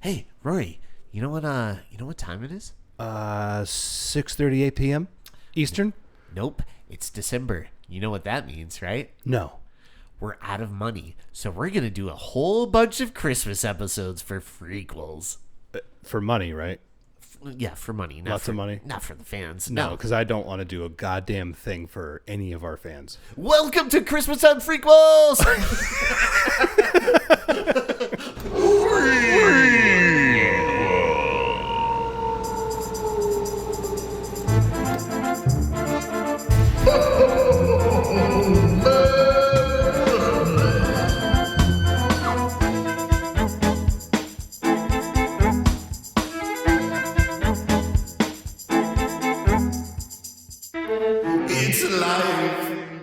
Hey, Rory, you know what time it is? 6:38 p.m. Eastern? Nope, it's December. You know what that means, right? No. We're out of money, so we're going to do a whole bunch of Christmas episodes for Frequels. For money, right? Yeah, for money. Lots of money? Not for the fans. No, because I don't want to do a goddamn thing for any of our fans. Welcome to Christmas on Frequels! It's alive!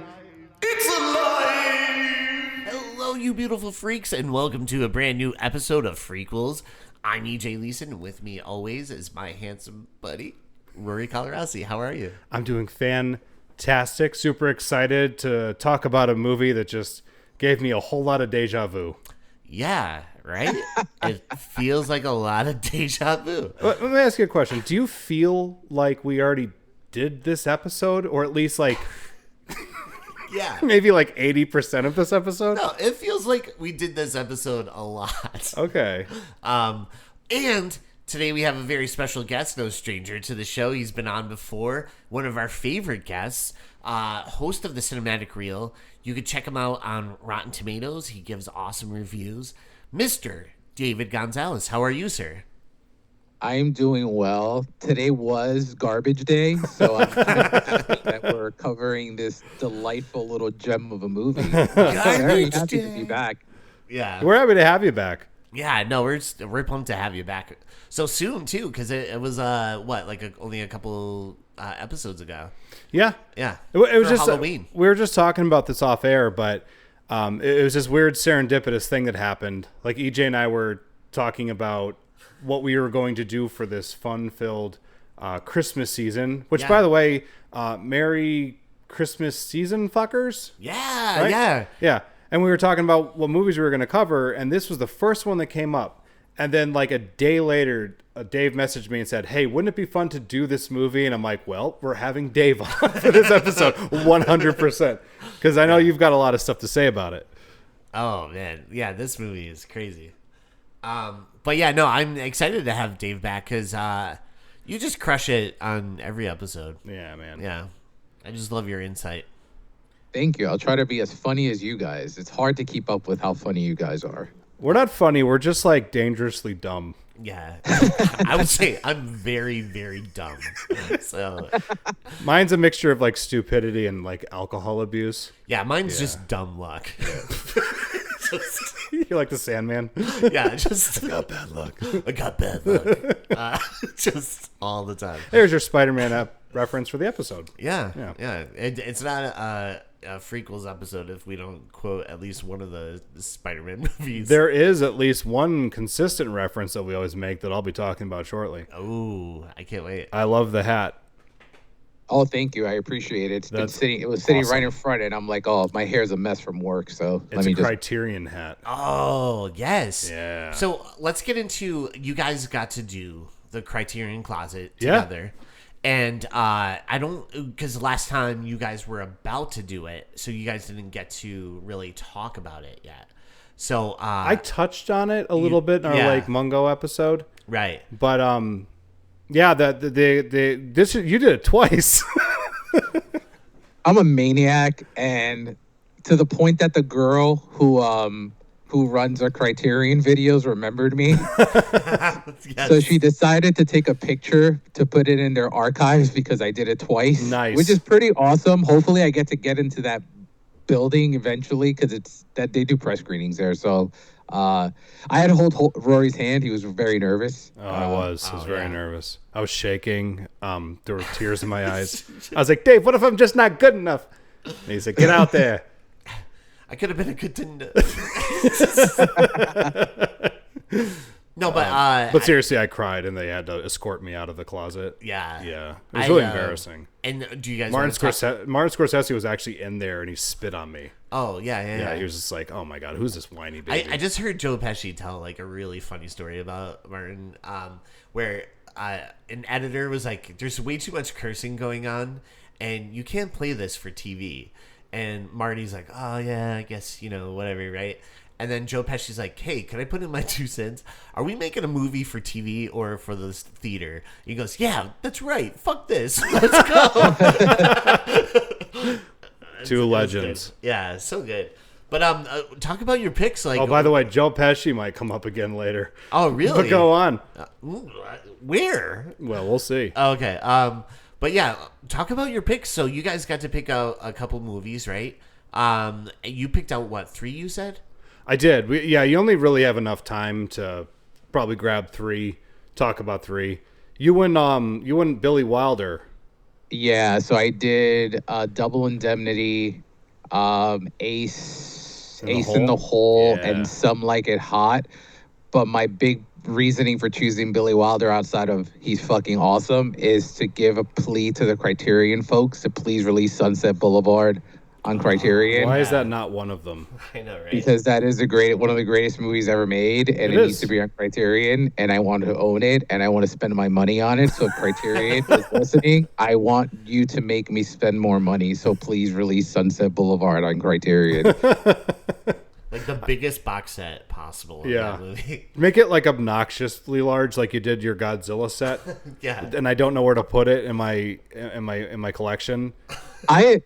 It's alive! Hello, you beautiful freaks, and welcome to a brand new episode of Frequels. I'm EJ Leeson, and with me always is my handsome buddy, Rory Colorasi. How are you? I'm doing fantastic. Super excited to talk about a movie that just gave me a whole lot of deja vu. Yeah, right? It feels like a lot of deja vu. Let me ask you a question. Do you feel like we already did this episode, or at least like Yeah. maybe like 80% of this episode? No, it feels like we did this episode a lot. Okay. And today we have a very special guest, no stranger to the show. He's been on before. One of our favorite guests, host of the Cinematic Reel. You could check him out on Rotten Tomatoes. He gives awesome reviews. Mr. David Gonzalez. How are you, sir? I'm doing well. Today was garbage day, so I'm happy that we're covering this delightful little gem of a movie. I'm very happy to be back. Yeah. We're happy to have you back. Yeah, no, we're pumped to have you back so soon, too, because it was, only a couple episodes ago. Yeah. Yeah. It was For just Halloween. We were just talking about this off air, but it was this weird serendipitous thing that happened. Like EJ and I were talking about what we were going to do for this fun-filled Christmas season. Which, by the way, Merry Christmas season, fuckers. Yeah, Right? yeah. Yeah. And we were talking about what movies we were going to cover, and this was the first one that came up. And then, like, a day later, Dave messaged me and said, hey, wouldn't it be fun to do this movie? And I'm like, well, we're having Dave on for this episode, 100%. Because I know you've got a lot of stuff to say about it. Oh, man. Yeah, this movie is crazy. But, yeah, no, I'm excited to have Dave back because you just crush it on every episode. Yeah, man. Yeah. I just love your insight. Thank you. I'll try to be as funny as you guys. It's hard to keep up with how funny you guys are. We're not funny. We're just, like, dangerously dumb. Yeah. I would say I'm very, very dumb. So, Mine's a mixture of, like, stupidity and, like, alcohol abuse. yeah, mine's just dumb luck. Just, You're like the Sandman. yeah, just I got bad luck. I got bad luck. Just all the time. There's your Spider-Man reference for the episode. Yeah. Yeah. It's not a Frequels episode if we don't quote at least one of the Spider-Man movies. There is at least one consistent reference that we always make that I'll be talking about shortly. Oh, I can't wait. I love the hat. Oh, thank you. I appreciate it. It was sitting right in front, and I'm like, oh, my hair's a mess from work, so It's a Criterion hat. Oh, yes. Yeah. So let's get into, you guys got to do the Criterion Closet together. Yeah. And I don't, because last time you guys were about to do it, so you guys didn't get to really talk about it yet. So I touched on it a little bit in our like Mungo episode. Right. But yeah, this you did it twice. I'm a maniac, and to the point that the girl who runs our Criterion videos remembered me. Yes. So she decided to take a picture to put it in their archives because I did it twice. Nice. Which is pretty awesome. Hopefully I get into that building eventually because it's that they do press screenings there. So I had to hold Rory's hand. He was very nervous. I was very nervous. I was shaking. There were tears in my eyes. I was like, Dave, what if I'm just not good enough? And he's like, get out there. I could have been a contender. No, but seriously, I cried, and they had to escort me out of the closet. Yeah. Yeah. It was really embarrassing. And do you guys Martin Scorsese was actually in there, and he spit on me. Oh, yeah. Yeah, he was just like, oh my God, who's this whiny baby? I just heard Joe Pesci tell like a really funny story about Martin, where an editor was like, "There's way too much cursing going on, and you can't play this for TV." And Marty's like, "Oh yeah, I guess whatever, right?" And then Joe Pesci's like, "Hey, can I put in my 2 cents? Are we making a movie for TV or for the theater?" He goes, "Yeah, that's right. Fuck this. Let's go." Two legends. Yeah, so good. But talk about your picks. Like, Oh, by the way, Joe Pesci might come up again later. oh really? But go on. Where? Well, we'll see. Okay. But yeah, talk about your picks. So you guys got to pick out a couple movies, right? You picked out what, 3? You said. I did. You only really have enough time to probably grab 3, talk about 3. You went Billy Wilder. Yeah, so I did Double Indemnity, Ace in the Hole, Yeah. and Some Like It Hot. But my big reasoning for choosing Billy Wilder outside of he's fucking awesome is to give a plea to the Criterion folks to please release Sunset Boulevard on Criterion. Why is that not one of them? I know, right? Because that is one of the greatest movies ever made, and it needs to be on Criterion, and I want to own it, and I want to spend my money on it. So if Criterion is listening, I want you to make me spend more money. So please release Sunset Boulevard on Criterion. Like the biggest box set possible. Of Yeah. that movie. Make it like obnoxiously large, like you did your Godzilla set. Yeah. And I don't know where to put it in my collection.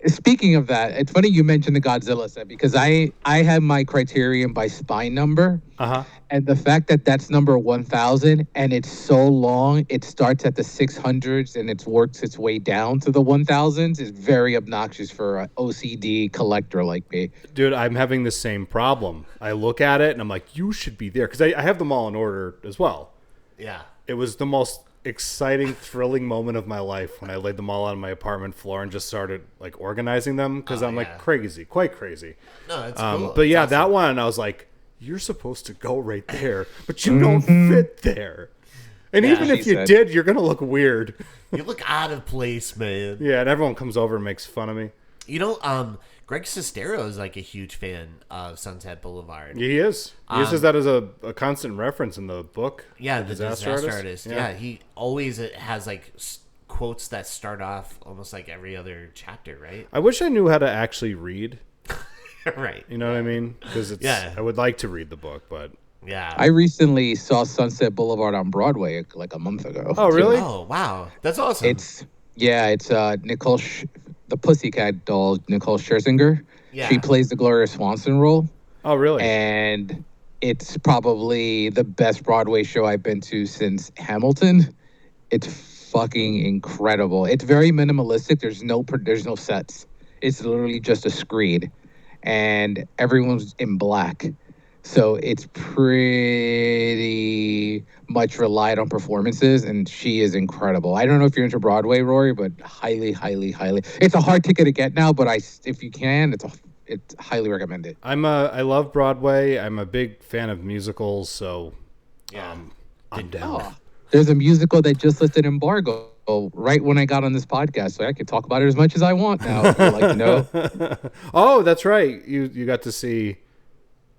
Speaking of that, it's funny you mentioned the Godzilla set because I have my Criterion by spine number. Uh-huh. And the fact that that's number 1000 and it's so long, it starts at the 600s and it works its way down to the 1000s is very obnoxious for an OCD collector like me. Dude, I'm having the same problem. I look at it and I'm like, you should be there. Because I have them all in order as well. Yeah. It was the most exciting, thrilling moment of my life when I laid them all on my apartment floor and just started like organizing them because I'm like quite crazy. No, that's cool. But yeah, It's that awesome. one I was like, you're supposed to go right there, but you don't fit there. And even if you did, you're gonna look weird. You look out of place, man. Yeah, and everyone comes over and makes fun of me. Greg Sestero is like a huge fan of Sunset Boulevard. He is. He uses that as a constant reference in the book. Yeah, the disaster artist. Yeah, he always has like quotes that start off almost like every other chapter, right? I wish I knew how to actually read. Right. You know what I mean? Because I would like to read the book, but Yeah. I recently saw Sunset Boulevard on Broadway like a month ago. Oh, really? Oh, wow. That's awesome. It's Nicole, the Pussycat doll, Nicole Scherzinger. Yeah. She plays the Gloria Swanson role. Oh, really? And it's probably the best Broadway show I've been to since Hamilton. It's fucking incredible. It's very minimalistic. There's no sets. It's literally just a screen, and everyone's in black. So it's pretty much relied on performances, and she is incredible. I don't know if you're into Broadway, Rory, but highly, highly, highly. It's a hard ticket to get now, but if you can, it's highly recommended. I love Broadway. I'm a big fan of musicals, so I'm down. Oh, there's a musical that just listed embargo right when I got on this podcast, so I can talk about it as much as I want now. If you'd like to know. Oh, that's right. You got to see.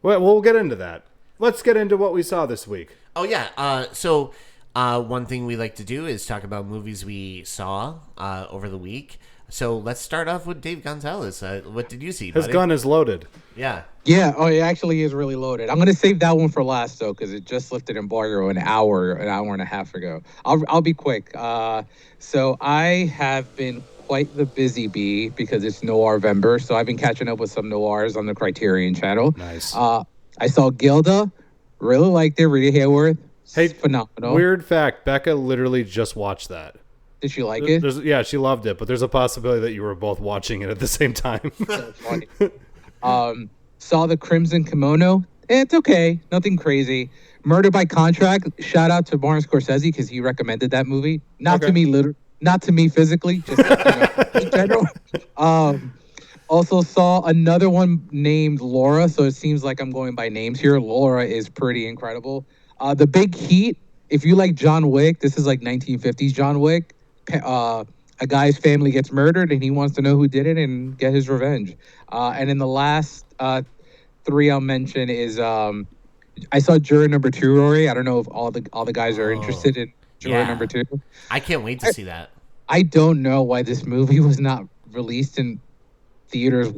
Well, we'll get into that. Let's get into what we saw this week. Oh, yeah. So one thing we like to do is talk about movies we saw over the week. So let's start off with Dave Gonzalez. What did you see, buddy? His gun is loaded. Yeah. Yeah, it actually is really loaded. I'm gonna save that one for last though, because it just lifted embargo an hour and a half ago. I'll be quick. So I have been quite the busy bee because it's Noirvember, so I've been catching up with some noirs on the Criterion channel. Nice. I saw Gilda, really liked it. Rita Hayworth, Hey, phenomenal. Weird fact: Becca literally just watched that. Did she like it? Yeah, she loved it, but there's a possibility that you were both watching it at the same time. So funny. Saw the Crimson Kimono. It's okay, nothing crazy. Murder by Contract. Shout out to Martin Scorsese because he recommended that movie. Not to me, not to me physically, just in general. Also saw another one named Laura. So it seems like I'm going by names here. Laura is pretty incredible. The Big Heat. If you like John Wick, this is like 1950s John Wick. a guy's family gets murdered, and he wants to know who did it and get his revenge. And then the last three I'll mention is I saw Juror number two, Rory. I don't know if all the guys are Oh, interested in Juror number yeah. two. I can't wait to see that. I don't know why this movie was not released in theaters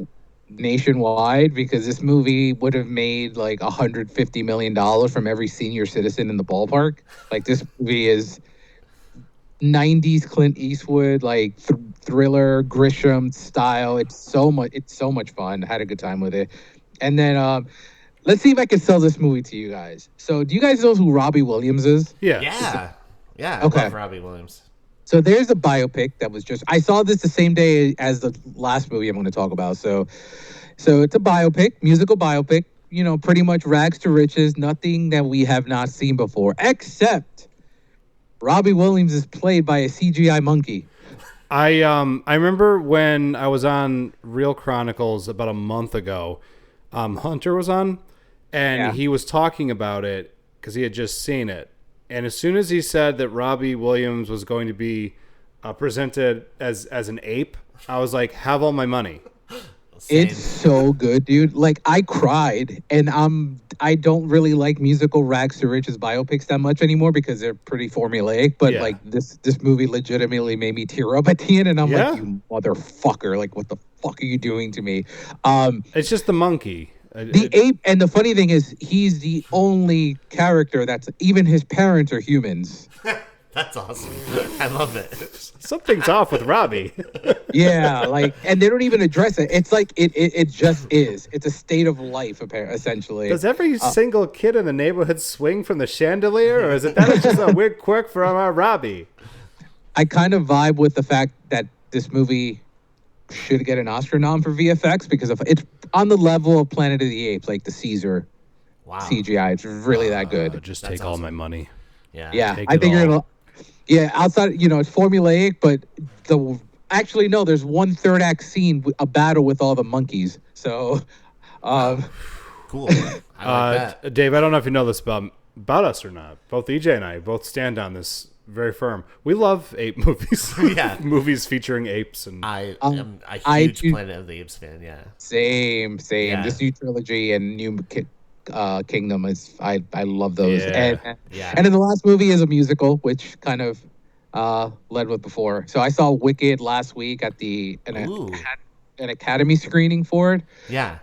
nationwide, because this movie would have made like $150 million from every senior citizen in the ballpark. Like, this movie is 90s Clint Eastwood, like thriller Grisham style. It's so much fun. I had a good time with it. And then let's see if I can sell this movie to you guys. So, do you guys know who Robbie Williams is? Yeah. Yeah. Yeah. I Okay. love Robbie Williams. So there's a biopic that was just, I saw this the same day as the last movie I'm going to talk about. So it's a biopic, musical biopic, pretty much rags to riches, nothing that we have not seen before, except Robbie Williams is played by a CGI monkey. I remember when I was on Real Chronicles about a month ago, Hunter was on, and he was talking about it because he had just seen it. And as soon as he said that Robbie Williams was going to be presented as an ape, I was like, have all my money. Same. It's so good, dude. Like, I cried, and I don't really like musical rags to riches biopics that much anymore because they're pretty formulaic. But Yeah. like this movie legitimately made me tear up at the end, and I'm Yeah. like, you motherfucker! Like, what the fuck are you doing to me? It's just the monkey. The ape, and the funny thing is, he's the only character that's, even his parents are humans. That's awesome. I love it. Something's off with Robbie. Yeah, like, and they don't even address it. It's like it just is. It's a state of life, essentially. Does every single kid in the neighborhood swing from the chandelier, or is it that is just a weird quirk from our Robbie? I kind of vibe with the fact that this movie should get an Oscar nom for VFX, because it's on the level of Planet of the Apes, like the Caesar Wow. CGI. It's really that good. Just That's take all awesome. my money. Yeah. Yeah, Take I it think you're all. gonna. Yeah, outside, it's formulaic, but actually no, there's one third act scene, a battle with all the monkeys. So, Cool. I like that. Dave, I don't know if you know this about us or not. Both EJ and I both stand on this very firm. We love ape movies. Yeah. Movies featuring apes and I am a I huge do- Planet of the Apes fan. Yeah. same. Yeah. This new trilogy and new Kingdom is, I love those. Yeah. Yeah. And then the last movie is a musical, which kind of led with before. So I saw Wicked last week at Ooh. an Academy screening for it. Yeah.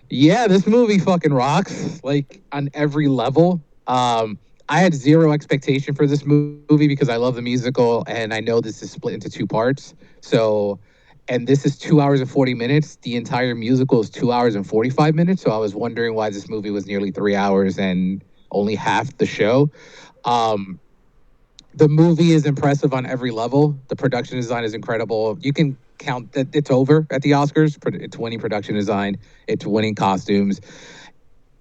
Yeah, this movie fucking rocks, like, on every level. I had zero expectation for this movie because I love the musical, and I know this is split into two parts. So, and this is 2 hours and 40 minutes. The entire musical is 2 hours and 45 minutes. So I was wondering why this movie was nearly 3 hours and only half the show. The movie is impressive on every level. The production design is incredible. You can count that it's over at the Oscars. It's winning production design. It's winning costumes.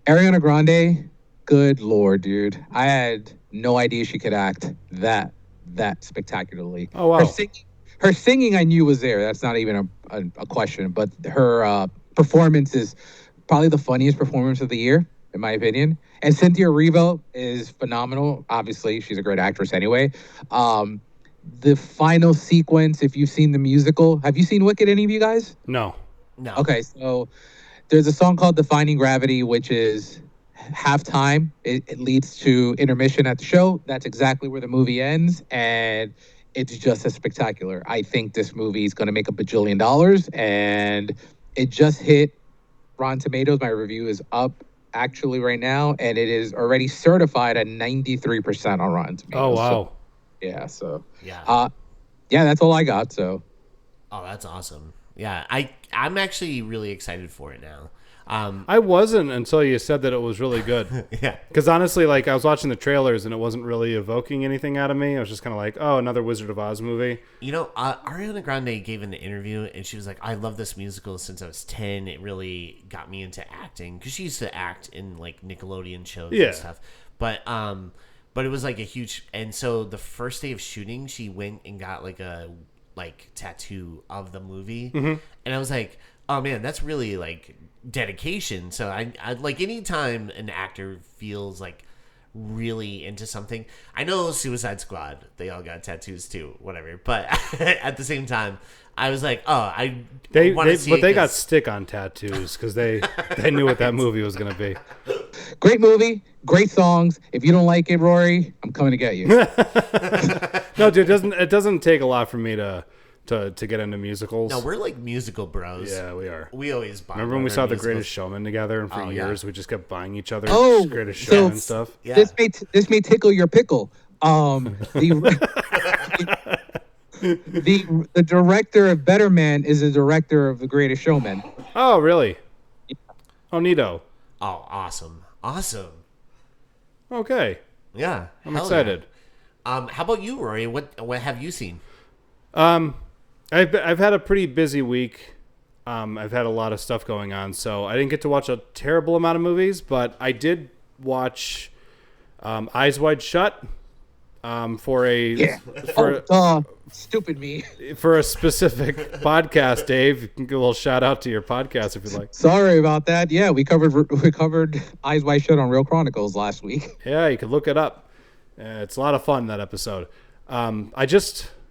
Ariana Grande, good Lord, dude. I had no idea she could act that spectacularly. Oh, wow. Her singing I knew was there. That's not even a question. But her performance is probably the funniest performance of the year, in my opinion. And Cynthia Erivo is phenomenal. Obviously, she's a great actress anyway. The final sequence, if you've seen the musical, have you seen Wicked, any of you guys? no. No. Okay, so there's a song called Defining Gravity, which is halftime. It leads to intermission at the show. That's exactly where the movie ends, and it's just as spectacular. I think this movie is going to make $1 bajillion, and it just hit Rotten Tomatoes. My review is up actually right now, and it is already certified at 93% on Rotten Tomatoes. Oh, wow. So, yeah, so Yeah. yeah, that's all I got. So Oh, that's awesome. Yeah. I'm actually really excited for it now. I wasn't until you said that it was really good. Yeah. Because honestly, like, I was watching the trailers and it wasn't really evoking anything out of me. I was just kind of like, oh, another Wizard of Oz movie. Ariana Grande gave an interview, and she was like, I love this musical since I was 10. It really got me into acting, because she used to act in, like, Nickelodeon shows Yeah. and stuff. But it was, like, a huge... And so the first day of shooting, she went and got, like, a, like, tattoo of the movie. Mm-hmm. And I was like, oh, man, that's really, like, dedication. So I like, anytime an actor feels, like, really into something. I know Suicide Squad, they all got tattoos too, whatever. But at the same time, I was like, oh, They got got stick-on tattoos because they knew what that movie was going to be. Great movie, great songs. If you don't like it, Rory, I'm coming to get you. No, dude, it doesn't take a lot for me to get into musicals. No, we're like musical bros. Yeah, we are. We always buy. Remember when we saw The Greatest Showman together, and for years we just kept buying each other Greatest Showman stuff? Yeah. This may tickle your pickle. The director of Better Man is the director of The Greatest Showman. Oh, really? Yeah. Oh, neato. Oh, awesome. Okay. Yeah. I'm excited. Yeah. How about you, Rory? What have you seen? I've had a pretty busy week. I've had a lot of stuff going on, so I didn't get to watch a terrible amount of movies, but I did watch Eyes Wide Shut stupid me. For a specific podcast, Dave. You can give a little shout out to your podcast if you'd like. Sorry about that. Yeah, we covered Eyes Wide Shut on Real Chronicles last week. Yeah, you can look it up. It's a lot of fun, that episode.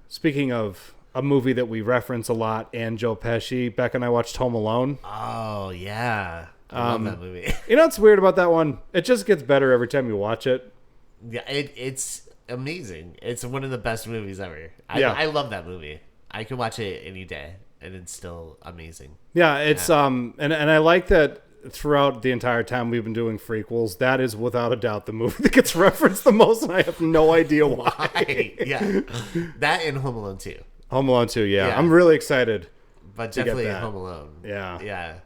Speaking of a movie that we reference a lot, and Joe Pesci, Beck and I watched Home Alone. Oh, yeah. I love that movie. You know what's weird about that one? It just gets better every time you watch it. Yeah, it's amazing. It's one of the best movies ever. Yeah. I love that movie. I could watch it any day, and it's still amazing. Yeah, it's and I like that throughout the entire time we've been doing Frequels, that is without a doubt the movie that gets referenced the most, and I have no idea why. Yeah, that and Home Alone 2. Home Alone 2, yeah. I'm really excited. But definitely Home Alone. Yeah.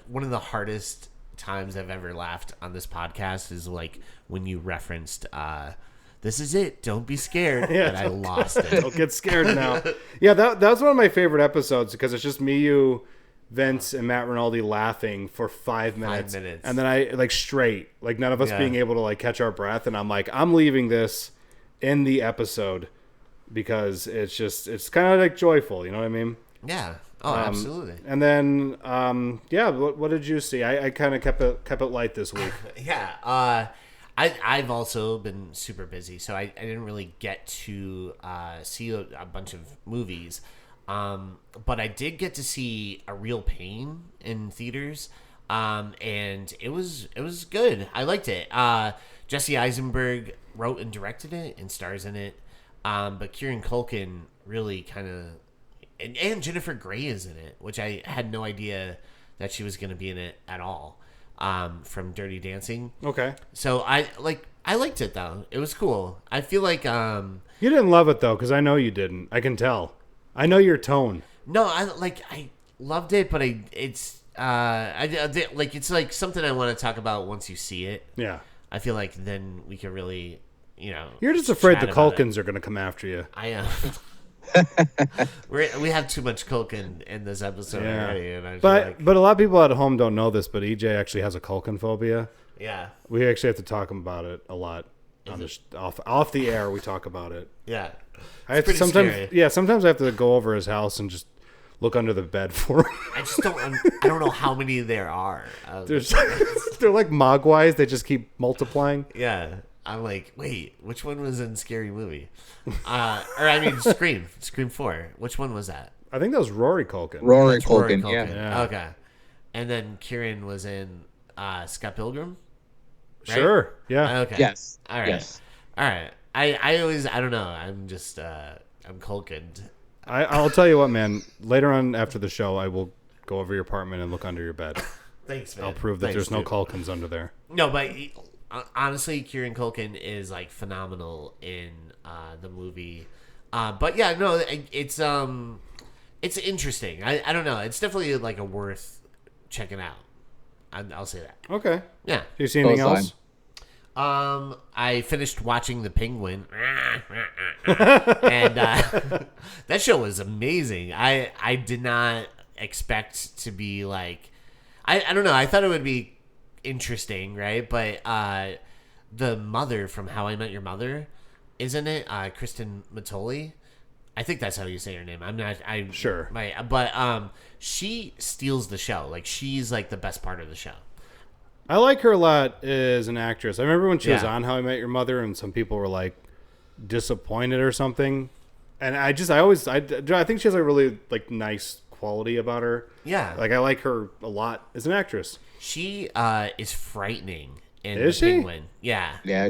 One of the hardest times I've ever laughed on this podcast is like when you referenced this is it, don't be scared. And I lost it. Don't get scared now. Yeah, that was one of my favorite episodes because it's just me, you, Vince, and Matt Rinaldi laughing for 5 minutes. 5 minutes. And then I none of us being able to catch our breath, and I'm like, I'm leaving this in the episode because it's kind of like joyful, you know what I mean? Yeah. Oh, absolutely. And then what did you see? I kind of kept it light this week. Yeah. I've also been super busy, so I didn't really get to see a bunch of movies. But I did get to see A Real Pain in theaters, and it was good. I liked it. Jesse Eisenberg wrote and directed it and stars in it, but Kieran Culkin really kind of, and Jennifer Grey is in it, which I had no idea that she was going to be in it at all. From Dirty Dancing. Okay. So I liked it though. It was cool. I feel like you didn't love it though, because I know you didn't. I can tell. I know your tone. No, I loved it, but it's like something I want to talk about once you see it. Yeah. I feel like then we can really, You're just afraid the Culkins are going to come after you. I am. We have too much Culkin in this episode already, and but a lot of people at home don't know this, but EJ actually has a Culkin phobia. Yeah, we actually have to talk about it a lot off the air. We talk about it. Yeah, sometimes. Scary. Yeah, sometimes I have to go over his house and just look under the bed for him. I don't know how many there are. They're like mogwais. They just keep multiplying. Yeah. I'm like, wait, which one was in Scary Movie? Scream 4. Which one was that? I think that was Rory Culkin. Rory Culkin, yeah. Okay. And then Kieran was in Scott Pilgrim? Right? Sure, yeah. Okay. Yes. All right. Yes. All right. I always, I don't know. I'm just, I'm Culkin. I'll tell you what, man. Later on after the show, I will go over your apartment and look under your bed. Thanks, man. I'll prove that there's no Culkins under there. No, but honestly, Kieran Culkin is like phenomenal in the movie. But yeah, no, it's interesting. I don't know. It's definitely like a worth checking out. I'll say that. Okay. Yeah. Do you see anything else? I finished watching The Penguin, and that show was amazing. I did not expect to be like, I don't know. I thought it would be interesting, right? But the mother from How I Met Your Mother, isn't it? Kristen Matoli. I think that's how you say her name. I'm sure. But she steals the show. Like, she's like the best part of the show. I like her a lot as an actress. I remember when she was Yeah. on How I Met Your Mother, and some people were like disappointed or something. And I think she has a really like nice quality about her. Yeah. Like I like her a lot as an actress. She is frightening in Is The she? Penguin. Yeah. Yeah,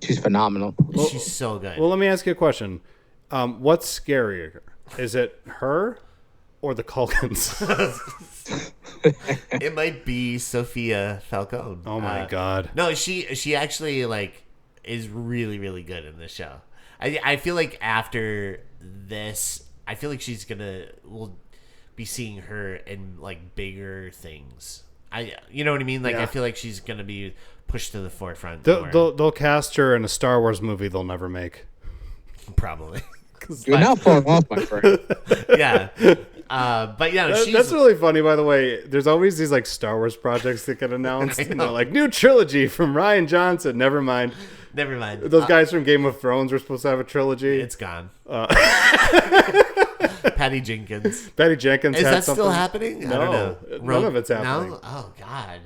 she's phenomenal. She's so good. Well, let me ask you a question. What's scarier? Is it her or the Culkins? It might be Sophia Falcone. Oh my God. No, she actually like is really, really good in this show. I feel like after this, I feel like we'll be seeing her in like bigger things. You know what I mean? Like Yeah. I feel like she's gonna be pushed to the forefront. more. They'll cast her in a Star Wars movie they'll never make. Probably. You're not far off, my friend. Yeah. But yeah, That's really funny, by the way. There's always these like Star Wars projects that get announced. And they're like, new trilogy from Rian Johnson. Never mind. never mind. Those guys from Game of Thrones were supposed to have a trilogy. It's gone. Patty Jenkins. Patty Jenkins Is had that something. still happening? I don't know. None of it's happening. No? Oh God.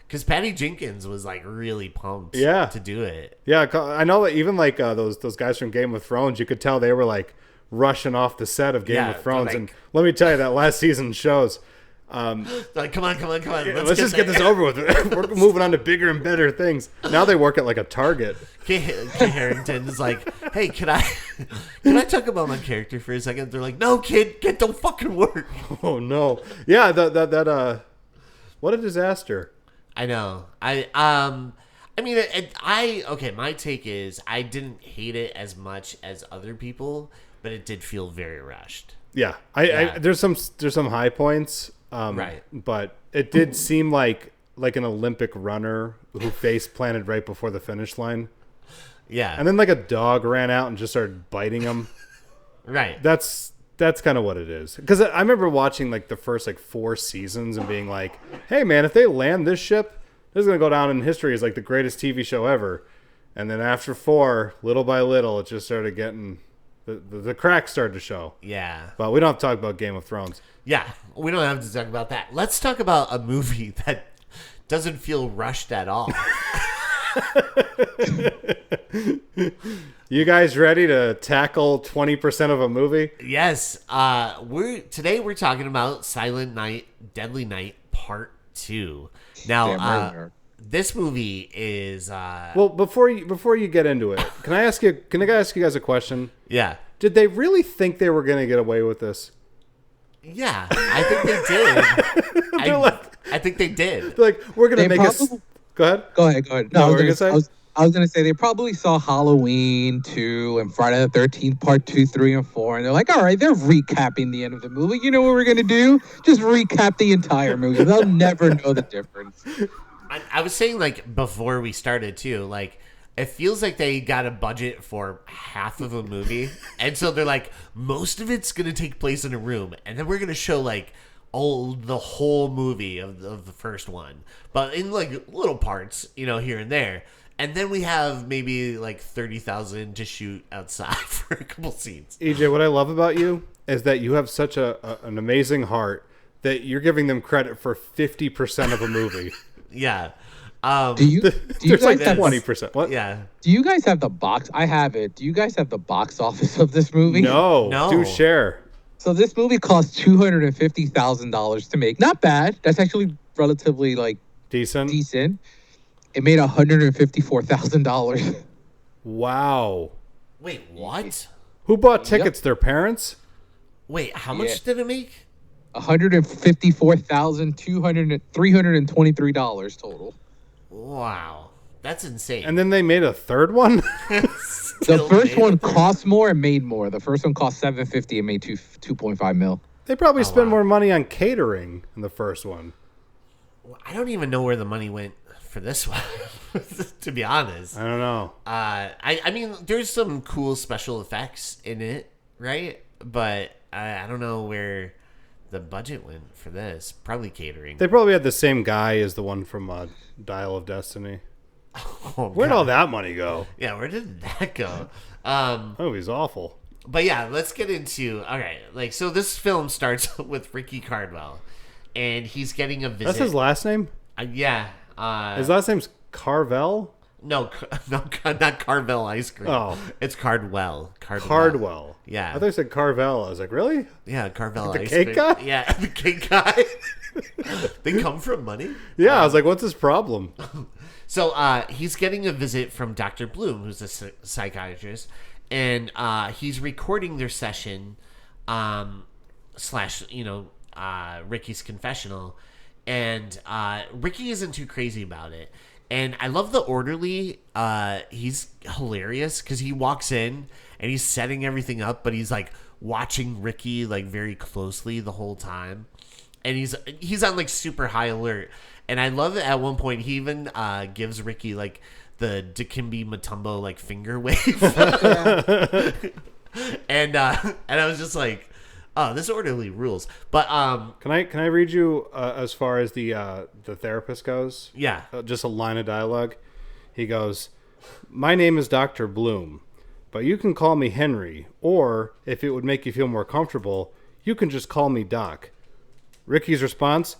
Because Patty Jenkins was like really pumped. Yeah. To do it. Yeah, I know that even like those guys from Game of Thrones, you could tell they were like rushing off the set of Game Yeah, of Thrones. like- And let me tell you, that last season shows. Like, come on. Let's just get this over with. We're moving on to bigger and better things. Now they work at like a Target. Kay Harrington is like, hey, can I talk about my character for a second? They're like, no, kid, get don't fucking work. Oh no! Yeah, that what a disaster. I know. My take is I didn't hate it as much as other people, but it did feel very rushed. Yeah, Yeah. there's some high points, Right. But it did seem like an Olympic runner who face planted right before the finish line, Yeah. and then like a dog ran out and just started biting him. Right. That's kind of what it is. Because I remember watching like the first like 4 seasons and being like, hey man, if they land this ship, this is gonna go down in history as like the greatest TV show ever. And then after 4, little by little, it just started getting the cracks started to show. Yeah. But we don't have to talk about Game of Thrones. Yeah. We don't have to talk about that. Let's talk about a movie that doesn't feel rushed at all. You guys ready to tackle 20% of a movie? Yes. Today we're talking about Silent Night, Deadly Night Part 2. Now, this movie is Well, before you get into it, can I ask you guys a question? yeah. Did they really think they were going to get away with this? Yeah, I think they did. I think they did. Like, we're going to They make us. probably- Go ahead. Go ahead. No, I what were you was gonna gonna- say? I was gonna say they probably saw Halloween 2 and Friday the 13th Part 2, 3, and 4, and they're like, all right, they're recapping the end of the movie. You know what we're gonna do? Just recap the entire movie. They'll never know the difference. I was saying like before we started too, like it feels like they got a budget for half of a movie, and so they're like, most of it's gonna take place in a room, and then we're gonna show like the whole movie of the first one, but in like little parts, here and there. And then we have maybe like 30,000 to shoot outside for a couple scenes. EJ, what I love about you is that you have such an amazing heart that you're giving them credit for 50% of a movie. Yeah. Do you There's like guys have 20%. What? Yeah. Do you guys have the box? I have it. Do you guys have the box office of this movie? No. No. Do share. So this movie cost $250,000 to make. Not bad. That's actually relatively like Decent. decent. It made $154,000. Wow. Wait, what? Who bought tickets? Their parents? Wait, how much Yeah. did it make? $154,323 total. Wow. That's insane. And then they made a third one? The first one cost more and made more. The first one cost $750 and made 2.5 mil. They probably spent wow. more money on catering in the first one. I don't even know where the money went for this one, to be honest. I don't know. I mean, there's some cool special effects in it, right? But I don't know where the budget went for this. Probably catering. They probably had the same guy as the one from Dial of Destiny. Oh, Where'd God. all that money go? Yeah, where did that go? Oh, he's awful. But yeah, let's get into so this film starts with Ricky Cardwell, and he's getting a visit. That's his last name? Yeah, His last name's Carvel? No, not Carvel ice cream. Oh. It's Cardwell. Cardwell. Yeah. I thought you said Carvel. I was like, really? Yeah, Carvel The ice cake cream. guy? Yeah, the cake guy. They come from money. Yeah, I was like, what's his problem? So he's getting a visit from Dr. Bloom, who's a psychiatrist, and he's recording their session, / Ricky's confessional, and Ricky isn't too crazy about it. And I love the orderly. He's hilarious because he walks in and he's setting everything up, but he's like watching Ricky like very closely the whole time, and he's on like super high alert. And I love that at one point he even gives Ricky like the Dikembe Mutombo like finger wave, and I was just like, oh, this orderly rules. But Can I read you as far as the therapist goes? Yeah. Just a line of dialogue. He goes, "My name is Dr. Bloom, but you can call me Henry, or if it would make you feel more comfortable, you can just call me Doc." Ricky's response,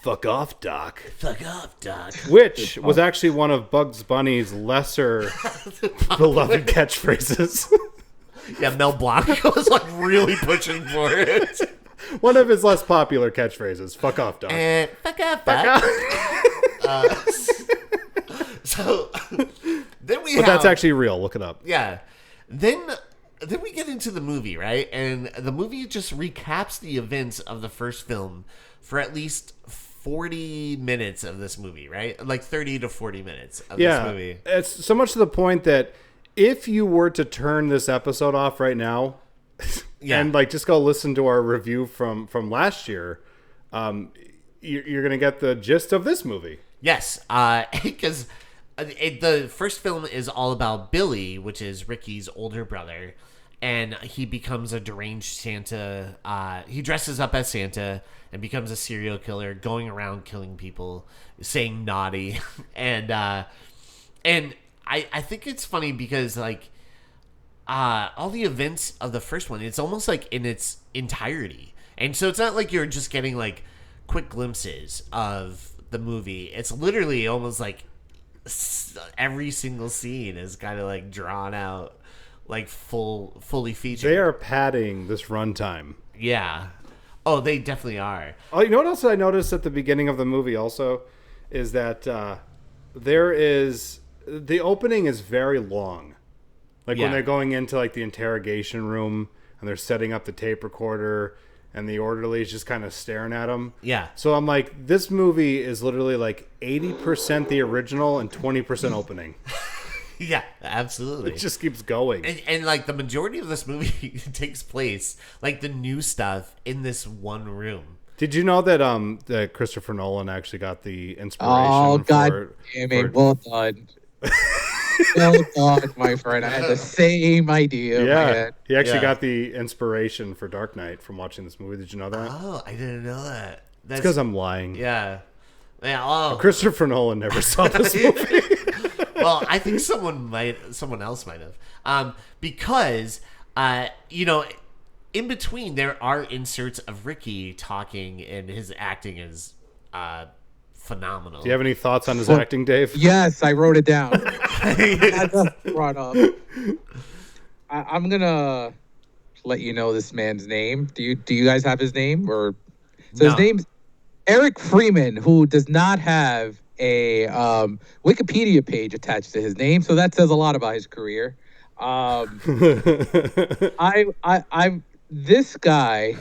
"Fuck off, Doc." Fuck off, Doc. Which was actually one of Bugs Bunny's lesser beloved catchphrases. Yeah, Mel Blanc was like really pushing for it. One of his less popular catchphrases. Fuck off, Doc. And fuck off, Doc. So then we But that's actually real. Look it up. Yeah. Then we get into the movie, right? And the movie just recaps the events of the first film for at least 40 minutes of this movie, right? Like 30 to 40 minutes of this movie. It's so much to the point that if you were to turn this episode off right now and like just go listen to our review from last year, you're going to get the gist of this movie. Yes, because the first film is all about Billy, which is Ricky's older brother, and he becomes a deranged Santa. He dresses up as Santa and becomes a serial killer, going around killing people, saying naughty, and I think it's funny because like all the events of the first one, it's almost like in its entirety, and so it's not like you're just getting like quick glimpses of the movie. It's literally almost like every single scene is kind of like drawn out, like fully featured. They are padding this runtime. Yeah. Oh, they definitely are. Oh, you know what else I noticed at the beginning of the movie also is that the opening is very long. Like when they're going into like the interrogation room and they're setting up the tape recorder and the orderly is just kind of staring at them. Yeah. So I'm like, this movie is literally like 80% the original and 20% opening. Yeah, absolutely. It just keeps going. And like the majority of this movie takes place, like the new stuff, in this one room. Did you know that that Christopher Nolan actually got the inspiration? Oh, God damn it. Well done. Well done, my friend. I had the same idea in my head. He actually got the inspiration for Dark Knight from watching this movie. Did you know that? Oh, I didn't know that. That's because I'm lying. Yeah. Yeah. Oh. Christopher Nolan never saw this movie. Well, I think someone else might have. Because, in between there are inserts of Ricky talking, and his acting is phenomenal. Do you have any thoughts on his acting, Dave? Yes, I wrote it down. That's brought up. I'm gonna let you know this man's name. Do you guys have his name? Or so No. His name's Eric Freeman, who does not have a Wikipedia page attached to his name, so that says a lot about his career. This guy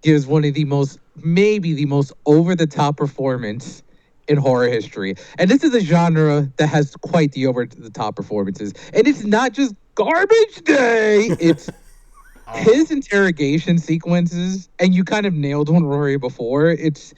gives one of maybe the most over the top performance in horror history, and this is a genre that has quite the over the top performances, and it's not just Garbage Day. It's his interrogation sequences, and you kind of nailed one, Rory, before. It's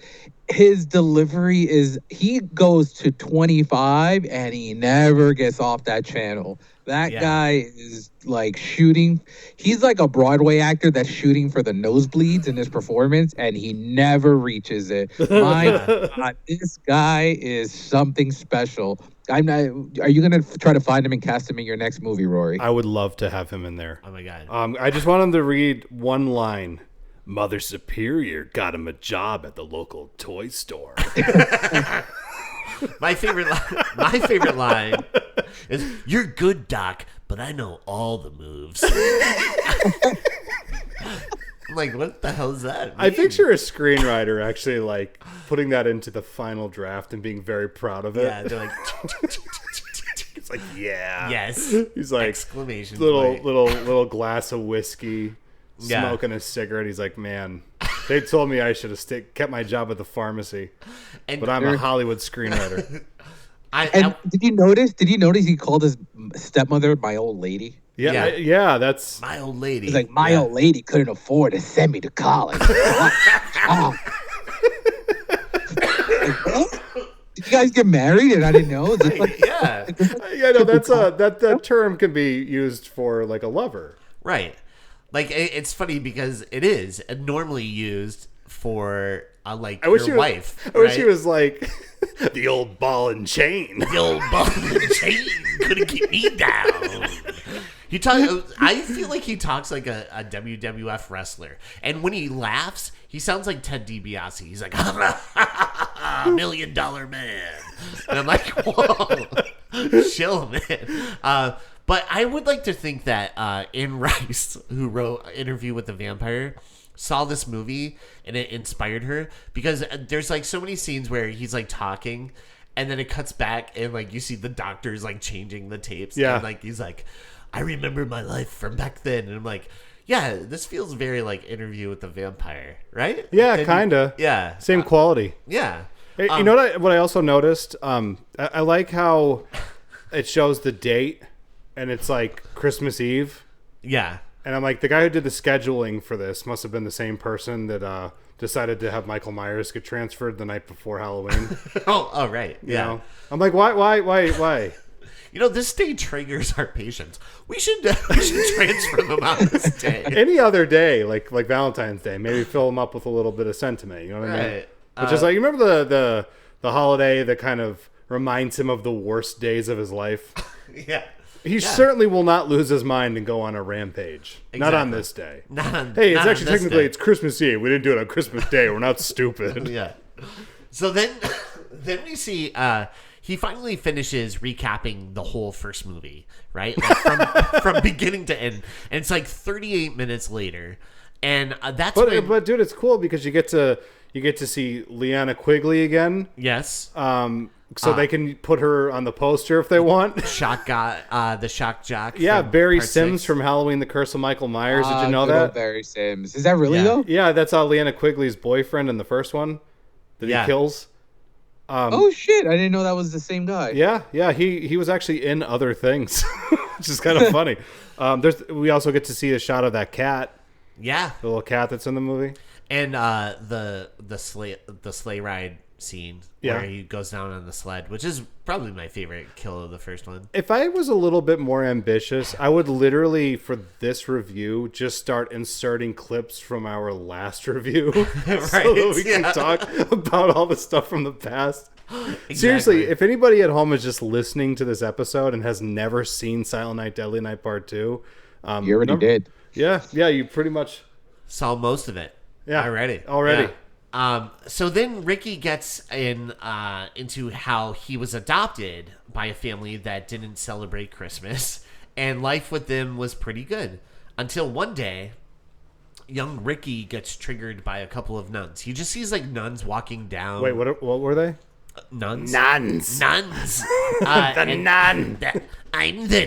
his delivery he goes to 25 and he never gets off that channel. That guy is like shooting. He's like a Broadway actor that's shooting for the nosebleeds in his performance, and he never reaches it. My God, this guy is something special. Are you going to try to find him and cast him in your next movie, Rory? I would love to have him in there. Oh my God. I just want him to read one line. Mother Superior got him a job at the local toy store. My favorite line is, "You're good, Doc, but I know all the moves." I'm like, what the hell is that? I picture a screenwriter actually like putting that into the final draft and being very proud of it. Yeah, they're like, It's like, yeah. yes. He's like, Exclamation point. little glass of whiskey, Yeah. smoking a cigarette. He's like, man, they told me I should have kept my job at the pharmacy, And but I'm a Hollywood screenwriter. And did you notice? He called his stepmother my old lady? Yeah, Yeah. that's my old lady. He's like, my old lady couldn't afford to send me to college. Oh. Like, what? Did you guys get married and I didn't know? Is this like, yeah. yeah. No, that's that term can be used for like a lover. Right. Like, it's funny because it is normally used for, like, your wife. I wish he was like the old ball and chain. The old ball and chain couldn't keep me down. I feel like he talks like a WWF wrestler. And when he laughs, he sounds like Ted DiBiase. He's like, $1 million man. And I'm like, whoa, chill, man. But I would like to think that Anne Rice, who wrote Interview with the Vampire, saw this movie and it inspired her, because there's like so many scenes where he's like talking and then it cuts back and like you see the doctors like changing the tapes. Yeah. And like he's like, I remember my life from back then. And I'm like, yeah, this feels very like Interview with the Vampire, right? Yeah, kind of. Yeah. Same quality. Yeah. Hey, you know what I also noticed? I like how it shows the date and it's like Christmas Eve. Yeah. And I'm like, the guy who did the scheduling for this must have been the same person that decided to have Michael Myers get transferred the night before Halloween. Oh, right. You Yeah. know? I'm like, why? You know, this day triggers our patience. We should transfer them on this day. Any other day, like Valentine's Day, maybe fill them up with a little bit of sentiment. You know what I mean? Right. Which is like, you remember the holiday that kind of reminds him of the worst days of his life? Yeah. He certainly will not lose his mind and go on a rampage. Not on this day. Hey, it's actually technically it's Christmas Eve. We didn't do it on Christmas Day. We're not stupid. Yeah. So then we see he finally finishes recapping the whole first movie, right? Like from beginning to end, and it's like 38 minutes later, and that's but dude, it's cool because you get to see Leanna Quigley again. Yes. So they can put her on the poster if they want. the shock jock. Yeah, from Barry part Sims 6. from Halloween: The Curse of Michael Myers. Did you know good old that? Barry Sims. Is that really Yeah. though? Yeah, that's Leanna Quigley's boyfriend in the first one that he kills. Oh shit! I didn't know that was the same guy. Yeah, he was actually in other things, which is kind of funny. We also get to see a shot of that cat, Yeah, the little cat that's in the movie. and the sleigh ride scene Yeah. where he goes down on the sled, which is probably my favorite kill of the first one. If I was a little bit more ambitious, I would literally, for this review, just start inserting clips from our last review so that we can talk about all the stuff from the past. Exactly. Seriously, if anybody at home is just listening to this episode and has never seen Silent Night, Deadly Night Part 2, You already did. Yeah, you pretty much saw most of it. Yeah, already. Yeah. So then Ricky gets into how he was adopted by a family that didn't celebrate Christmas, and life with them was pretty good until one day, young Ricky gets triggered by a couple of nuns. He just sees like nuns walking down. Wait, what were they? Nuns. Nuns. The nun. I'm the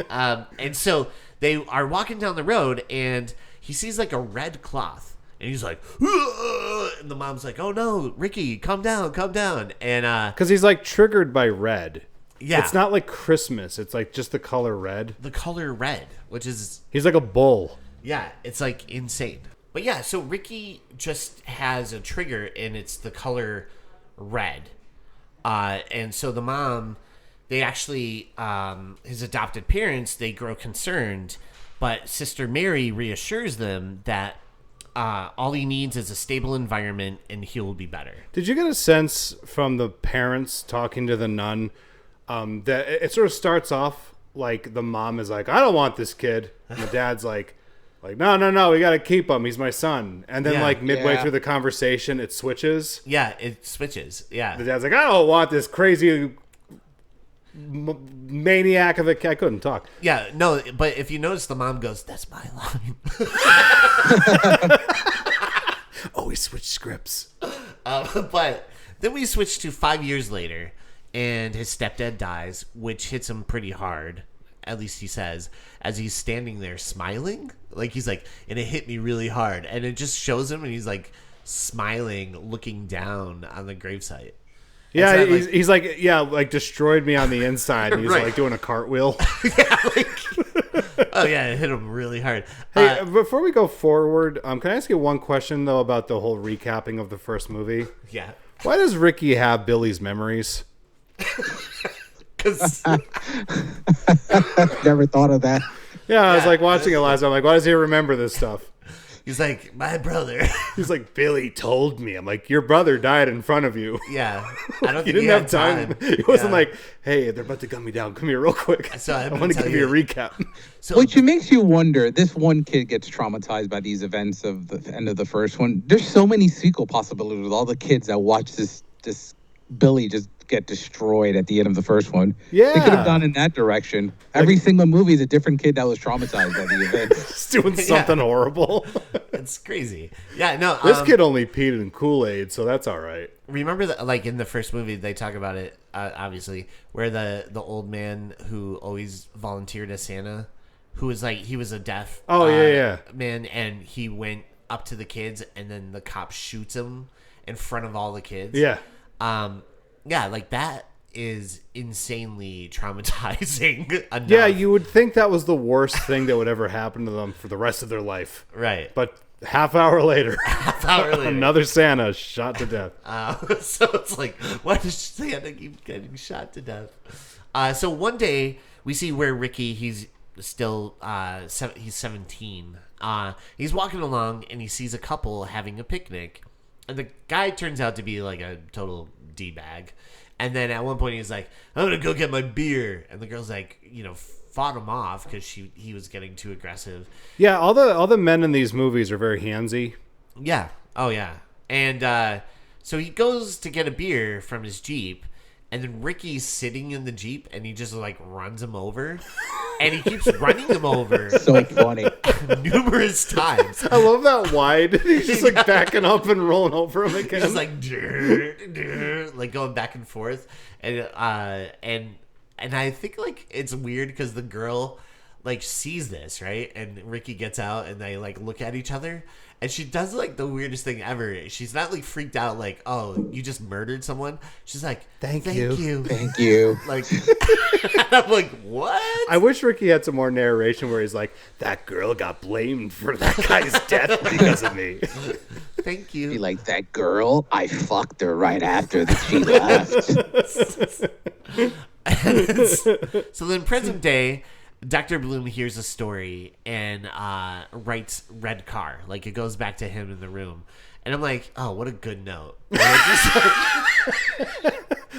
nun. And so they are walking down the road, and he sees like a red cloth. And he's like, "Ugh!" And the mom's like, "Oh no, Ricky, calm down. And Because he's like triggered by red. yeah, It's not like Christmas. It's like just the color red. the color red, which is He's like a bull. yeah, it's like insane. But yeah, so Ricky just has a trigger, and it's the color red. And so the mom, they actually, his adopted parents, they grow concerned, but Sister Mary reassures them that all he needs is a stable environment and he will be better. Did you get a sense from the parents talking to the nun that it sort of starts off like the mom is like, I don't want this kid. And the dad's like, Like, no, we got to keep him. He's my son. And then, Yeah. like, midway Yeah. through the conversation, it switches. Yeah, it switches. Yeah. The dad's like, I don't want this crazy maniac of a kid. I couldn't talk. Yeah, no, but if you notice, the mom goes, "That's my line." Oh, we switched scripts. But then we switch to 5 years later, and his stepdad dies, which hits him pretty hard. At least he says, as he's standing there smiling, like he's like, and it hit me really hard, and it just shows him, and he's like smiling, looking down on the gravesite. Yeah, And so, he's like, yeah, like destroyed me on the inside. And he's Right. like doing a cartwheel. Yeah, like, oh yeah, it hit him really hard. Hey, before we go forward, can I ask you one question though about the whole recapping of the first movie? Yeah, Why does Ricky have Billy's memories? because Never thought of that. Yeah, I was Yeah. like watching it last time. I'm like, why does he remember this stuff? he's like my brother. He's like, Billy told me. I'm like, your brother died in front of you. Yeah, I don't You think didn't have time. He wasn't Yeah. like, hey, they're about to gun me down. Come here real quick. So I'm I gonna want to tell give you a you- recap. So Which makes you wonder. This one kid gets traumatized by these events of the end of the first one. There's so many sequel possibilities with all the kids that watch this Billy just get destroyed at the end of the first one. Yeah. They could have gone in that direction. Every single movie is a different kid that was traumatized by the event. He's doing something horrible. it's crazy. Yeah, no. This kid only peed in Kool-Aid, so that's all right. Remember that, like in the first movie, they talk about it. Obviously, where the old man who always volunteered as Santa, who was like he was a deaf man, and he went up to the kids, and then the cop shoots him in front of all the kids. Yeah. Yeah, like that is insanely traumatizing. enough. Yeah, you would think that was the worst thing that would ever happen to them for the rest of their life. right. But half hour later, Hour later. another Santa shot to death. So it's like, why does Santa keep getting shot to death? So one day we see where Ricky, he's still he's 17. He's walking along and he sees a couple having a picnic, and the guy turns out to be like a total d-bag. And then at one point he's like, I'm gonna go get my beer, and the girl's like, fought him off because he was getting too aggressive. Yeah, all the men in these movies are very handsy. Yeah. Oh, yeah. And so he goes to get a beer from his Jeep, and then Ricky's sitting in the Jeep, and he just, like, runs him over. And he keeps running him over So funny. numerous times. I love that wide. He's just like backing up and rolling over him again. He's just like, like going back and forth. And I think, like, it's weird because the girl, like, sees this, right? And Ricky gets out, and they, like, look at each other. And she does, like, the weirdest thing ever. She's not, like, freaked out, like, oh, you just murdered someone. She's like, Thank thank you." you. Thank you. Like, I'm like, what? I wish Ricky had some more narration where he's like, that girl got blamed for that guy's death because of me. Thank Be you. like, that girl, I fucked her right after that she left. So then, present day, Dr. Bloom hears a story and writes red car. Like, it goes back to him in the room. And I'm like, oh, what a good note. And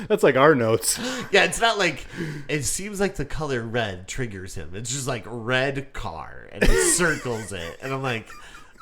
That's like our notes. yeah, it's not like, it seems like the color red triggers him. It's just like red car. And he circles it. And I'm like,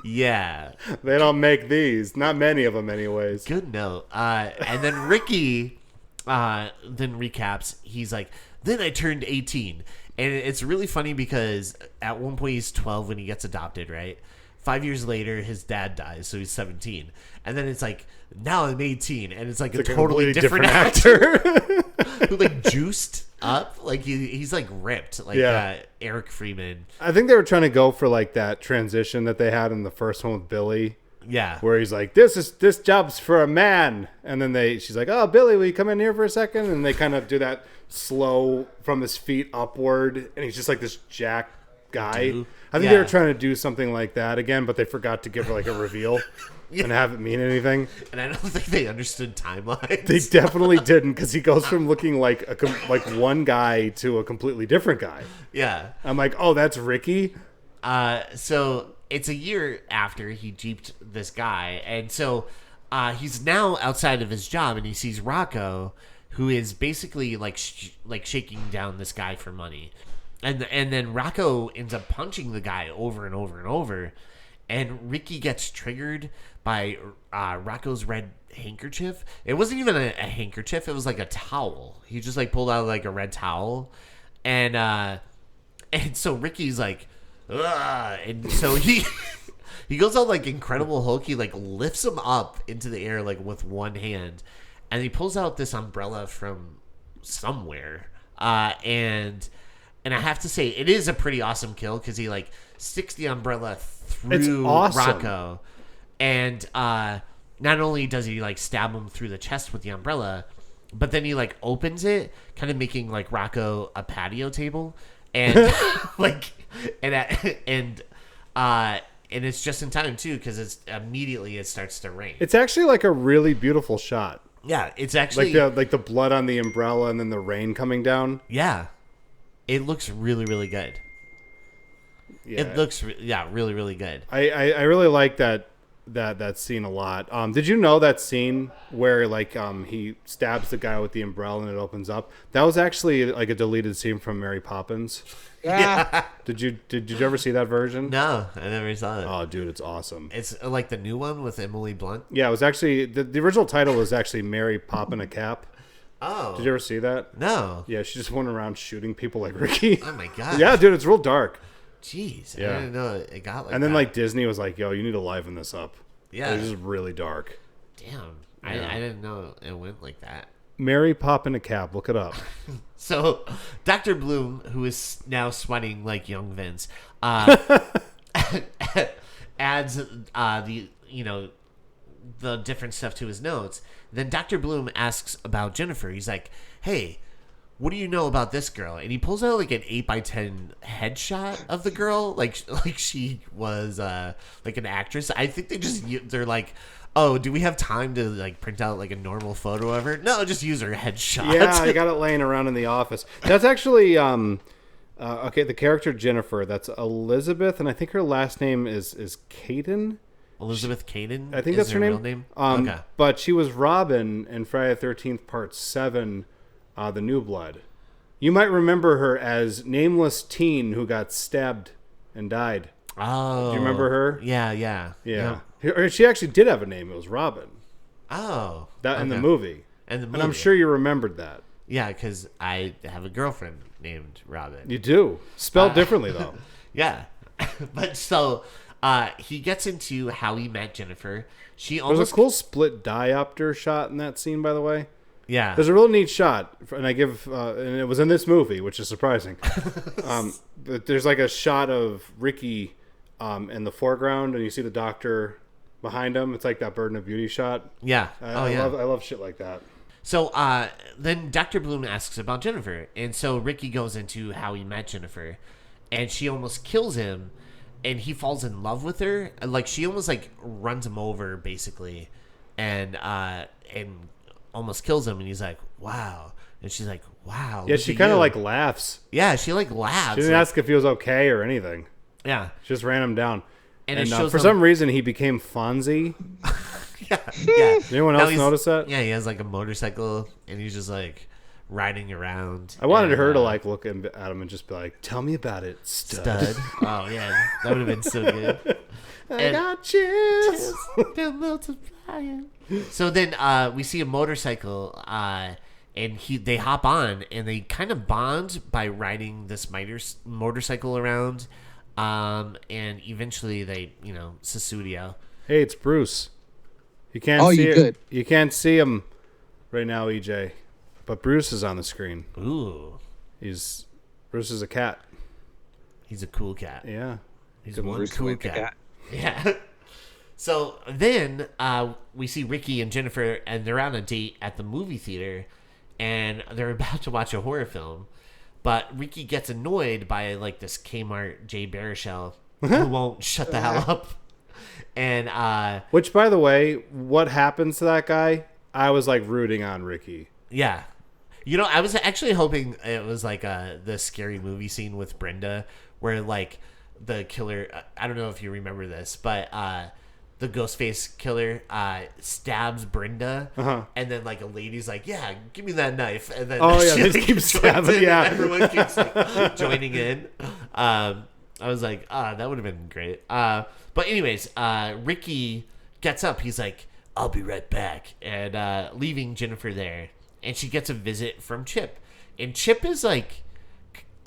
yeah, They don't make these. Not many of them anyways. good note. And then Ricky then recaps. He's like, then I turned 18. And it's really funny because at one point he's 12 when he gets adopted, right? 5 years later, his dad dies, so he's 17. And then it's like, now I'm 18. And it's like It's a like totally completely different actor actor. who, like, juiced up. Like, he's like, ripped. Like, Yeah. Eric Freeman. I think they were trying to go for like that transition that they had in the first one with Billy, Yeah. where he's like, this job's for a man. And then she's like, oh, Billy, will you come in here for a second? And they kind of do that slow from his feet upward. And he's just like this jack guy. Dude. I think they were Yeah. trying to do something like that again, but they forgot to give her like a reveal and have it mean anything. And I don't think they understood timelines. They definitely didn't, because he goes from looking like like one guy to a completely different guy. Yeah. I'm like, oh, that's Ricky? So it's a year after he jeeped this guy, and so he's now outside of his job, and he sees Rocco, who is basically like shaking down this guy for money, and then Rocco ends up punching the guy over and over and over, and Ricky gets triggered by Rocco's red handkerchief. It wasn't even a handkerchief; it was like a towel. He just like pulled out like a red towel, and so Ricky's like, ugh, and so he. He goes out like Incredible Hulk. He like lifts him up into the air like with one hand, and he pulls out this umbrella from somewhere. And I have to say, it is a pretty awesome kill because he like sticks the umbrella through Rocco, and not only does he like stab him through the chest with the umbrella, but then he like opens it, kind of making like Rocco a patio table, and like and it's just in time too because it's immediately it starts to rain. It's actually like a really beautiful shot. Yeah, it's actually like the blood on the umbrella and then the rain coming down. Yeah, it looks really really good. Yeah. It looks really really good. I really like that scene a lot. Did you know that scene where like he stabs the guy with the umbrella and it opens up? That was actually like a deleted scene from Mary Poppins. Yeah. Did you ever see that version? No, I never saw it. Oh, dude, it's awesome. It's like the new one with Emily Blunt. Yeah, it was actually the original title was actually Mary Poppin' a Cap. Oh. Did you ever see that? No. Yeah, she just went around shooting people like Ricky. Oh my god. Yeah, dude, it's real dark. Jeez, Yeah. I didn't know it got like. And then that. like Disney was like, "Yo, you need to liven this up." Yeah. It was just really dark. Damn, Yeah. I didn't know it went like that. Mary Poppin' a Cap. Look it up. So, Dr. Bloom, who is now sweating like young Vince, adds the different stuff to his notes. Then Dr. Bloom asks about Jennifer. He's like, "Hey, what do you know about this girl?" And he pulls out like an 8x10 headshot of the girl, like she was like an actress. I think they're like, "Oh, do we have time to like print out like a normal photo of her?" No, just use her headshot. Yeah, I got it laying around in the office. That's actually okay. The character Jennifer, that's Elizabeth, and I think her last name is Caden. Elizabeth Caden. I think that's her name. Real name. Okay. But she was Robin in Friday the 13th Part 7, The New Blood. You might remember her as nameless teen who got stabbed and died. Oh, do you remember her? Yeah. She actually did have a name. It was Robin. Oh, In the movie. And I'm sure you remembered that. Yeah, because I have a girlfriend named Robin. You do. Spelled differently, though. Yeah. But so he gets into how he met Jennifer. There's a cool split diopter shot in that scene, by the way. Yeah. There's a real neat shot, and and it was in this movie, which is surprising. But there's like a shot of Ricky in the foreground, and you see the doctor behind him. It's like that Burden of Beauty shot. Yeah. I love shit like that. So then Dr. Bloom asks about Jennifer. And so Ricky goes into how he met Jennifer. And she almost kills him. And he falls in love with her. Like, she almost, like, runs him over, basically. And almost kills him. And he's like, wow. And she's like, wow. Yeah, she kind of, like, laughs. Yeah, she, like, laughs. She didn't ask if he was okay or anything. Yeah. She just ran him down. And for some reason, he became Fonzie. Yeah. Did anyone else notice that? Yeah, he has like a motorcycle and he's just like riding around. I wanted her to like look at him and just be like, "Tell me about it, stud." Oh yeah, that would have been so good. I got chills. They're multiplying. So then we see a motorcycle and they hop on and they kind of bond by riding this motorcycle around. And eventually they, Susudio. Hey, it's Bruce. You can't see it. Good. You can't see him right now, EJ. But Bruce is on the screen. Ooh. Bruce is a cat. He's a cool cat. Yeah. He's one Bruce cool cat. Yeah. So then we see Ricky and Jennifer, and they're on a date at the movie theater, and they're about to watch a horror film. But Ricky gets annoyed by like this Kmart Jay Baruchel who won't shut the hell up. And which, by the way, what happens to that guy? I was like rooting on Ricky. Yeah. I was actually hoping it was like the scary movie scene with Brenda where like the killer, I don't know if you remember this, but the Ghostface killer stabs Brenda, Uh-huh. and then like a lady's like, "Yeah, give me that knife," and then Oh, yeah, she, they like, keep joins stabbing, in, yeah. and everyone keeps like joining in. I was like, that would have been great. But anyways, Ricky gets up. He's like, "I'll be right back," and leaving Jennifer there, and she gets a visit from Chip, and Chip is like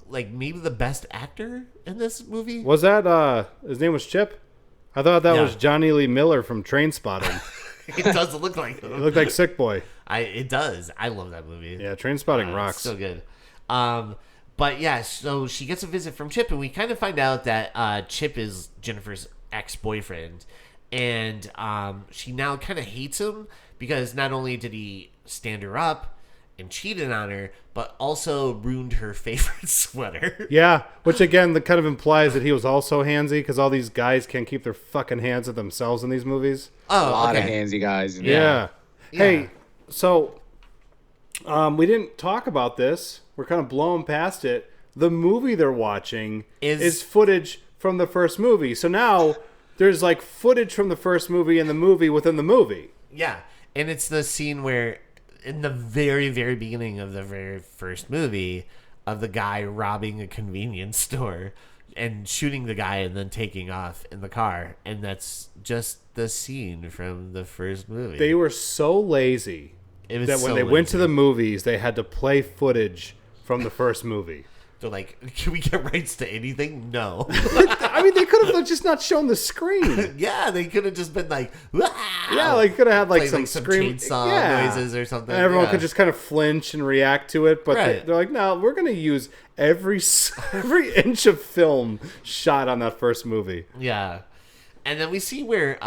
maybe the best actor in this movie. Was that his name was Chip? I thought that Yeah. was Johnny Lee Miller from Trainspotting. It does look like He looked like Sick Boy. it does. I love that movie. Yeah, Trainspotting It's rocks. so good. But yeah, so she gets a visit from Chip, and we kind of find out that Chip is Jennifer's ex-boyfriend, and she now kind of hates him because not only did he stand her up and cheated on her, but also ruined her favorite sweater. Yeah, which again, that kind of implies that he was also handsy because all these guys can't keep their fucking hands to themselves in these movies. Oh, A lot of okay. handsy guys. Yeah. Yeah. Hey, so we didn't talk about this. We're kind of blowing past it. The movie they're watching is footage from the first movie. So now there's like footage from the first movie and the movie within the movie. Yeah, and it's the scene where, in the very, very beginning of the very first movie, of the guy robbing a convenience store and shooting the guy and then taking off in the car. And that's just the scene from the first movie. They were so lazy It was that when so they went to lazy. the movies, they had to play footage from the first movie. They're like, can we get rights to anything? No. I mean, they could have just not shown the screen. Yeah, they could have just been like, "Wah!" Yeah, like could have had like Play, some, like, some scream chainsaw noises or something. and everyone Yeah. could just kind of flinch and react to it. But Right. they're like, no, we're gonna use every inch of film shot on that first movie. Yeah. And then we see where,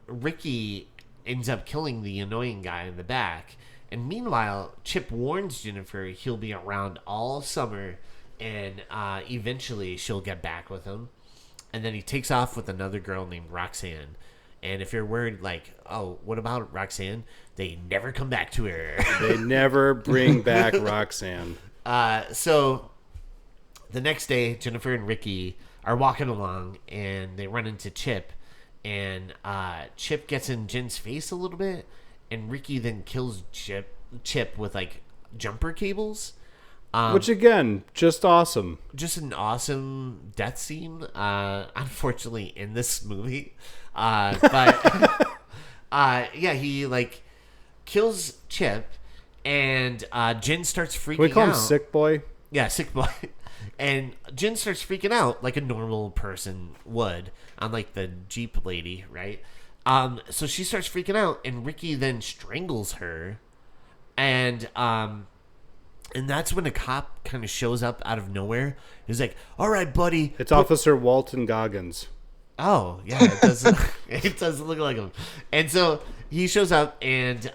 Ricky ends up killing the annoying guy in the back. And meanwhile, Chip warns Jennifer he'll be around all summer, and eventually she'll get back with him. And then he takes off with another girl named Roxanne. And if you're worried, like, oh, what about Roxanne? They never come back to her. They never bring back Roxanne. So the next day, Jennifer and Ricky are walking along, and they run into Chip. And Chip gets in Jen's face a little bit, and Ricky then kills Chip with like jumper cables. Which again, just awesome. Just an awesome death scene. Unfortunately, in this movie, but yeah, he like kills Chip, and Jen starts freaking out. Can we call him Sick Boy? Yeah, sick boy. And Jen starts freaking out like a normal person would on like the Jeep lady, right? So she starts freaking out, and Ricky then strangles her, and that's when a cop kind of shows up out of nowhere. He's like, "All right, buddy." It's Officer Walton Goggins. Oh, yeah, it does. It does look like him. And so he shows up, and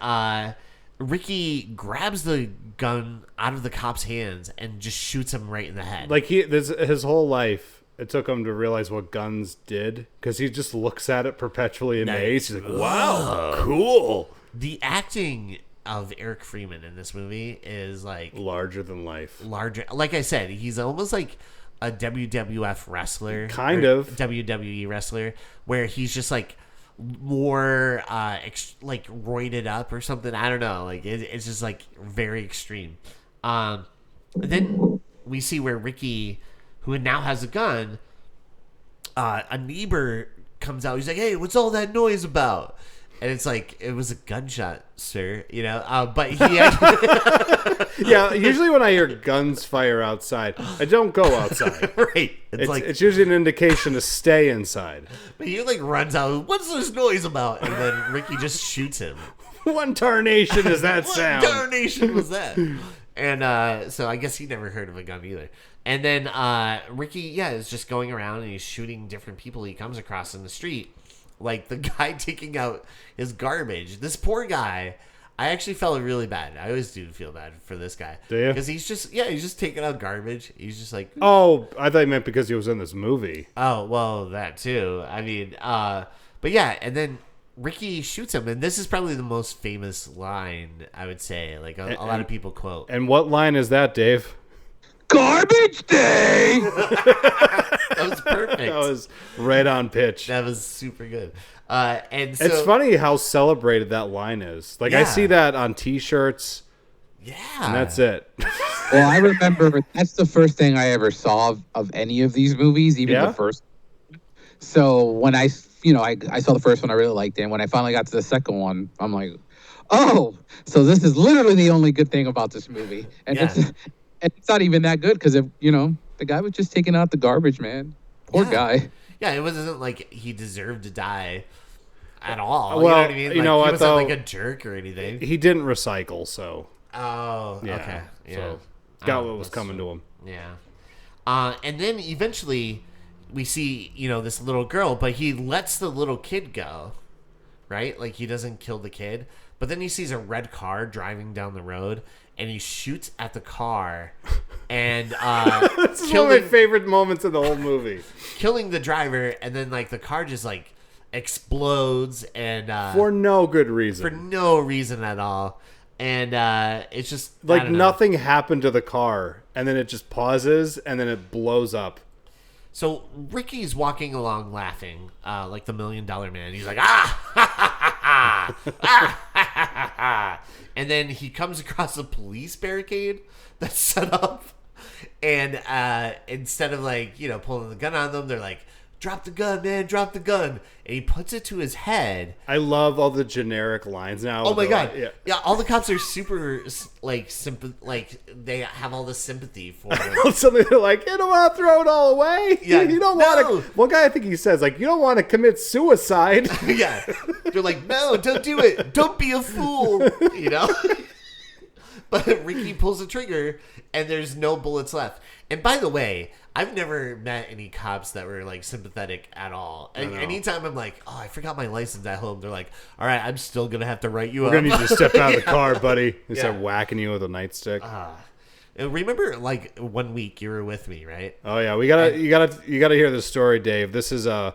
Ricky grabs the gun out of the cop's hands and just shoots him right in the head. Like his whole life, it took him to realize what guns did because he just looks at it perpetually amazed. He's like, "Wow, cool!" The acting of Eric Freeman in this movie is like Larger than life. larger. Like I said, he's almost like a WWF wrestler, Kind or of. WWE wrestler, where he's just like more like roided up or something. I don't know. Like it's just like very extreme. Then we see where Ricky, who now has a gun, a neighbor comes out. He's like, "Hey, what's all that noise about?" And it's like, "It was a gunshot, sir." But he Yeah, usually when I hear guns fire outside, I don't go outside. right. It's usually an indication to stay inside. But he like runs out. "What's this noise about?" And then Ricky just shoots him. What tarnation is that What sound? darnation was that? And so I guess he never heard of a gun either. And then Ricky, is just going around and he's shooting different people he comes across in the street. Like the guy taking out his garbage. This poor guy, I actually felt really bad. I always do feel bad for this guy. Do you? Because he's just taking out garbage. He's just like, Oh, I thought you meant because he was in this movie. oh, well, that too. I mean, but yeah, and then Ricky shoots him, and this is probably the most famous line, I would say. Like a lot of people quote. And what line is that, Dave? Garbage day. That was perfect. That was right on pitch. That was super good. And so, It's funny how celebrated that line is. Like, I Yeah. see that on T-shirts, Yeah. and that's it. Well, I remember that's the first thing I ever saw of any of these movies, even Yeah? the first. So when I saw the first one, I really liked it. And when I finally got to the second one, I'm like, oh, so this is literally the only good thing about this movie. And Yeah. it's not even that good because, the guy was just taking out the garbage, man. Poor Yeah. guy. Yeah, it wasn't like he deserved to die at all. Well, you know what I mean? you Like, know he what, wasn't though? like a jerk or anything. He didn't recycle, so Oh, yeah. okay. Yeah. So got Oh, what was that's coming true. to him. Yeah. And then eventually we see, this little girl, but he lets the little kid go, right? Like he doesn't kill the kid. But then he sees a red car driving down the road and he shoots at the car and This is one of my favorite moments in the whole movie. killing the driver. And then like the car just like explodes and For no good reason. for no reason at all. And it's just I Like don't know. nothing happened to the car, and then it just pauses, and then it blows up. So Ricky's walking along laughing, like the $1 Million Man. He's like, ah, ha, ha, ha, ha, ah, ha, ha, ha. And then he comes across a police barricade that's set up. And instead of like, pulling the gun on them, they're like, drop the gun, man, drop the gun. And he puts it to his head. I love all the generic lines now. Oh my god! Yeah. Yeah, all the cops are super like they have all the sympathy for him. Something they're like, you don't want to throw it all away. Yeah, you don't no. want to. One guy, I think he says, like, you don't want to commit suicide. Yeah, they're like, no, don't do it. Don't be a fool. But Ricky pulls the trigger, and there's no bullets left. And by the way, I've never met any cops that were like sympathetic at all. And anytime I'm like, oh, I forgot my license at home, they're like, all right, I'm still gonna have to write you up. We're gonna need you to step out of the Yeah. car, buddy. They start Yeah. whacking you with a nightstick. And remember, like 1 week you were with me, right? Oh yeah, you gotta hear the story, Dave. This is a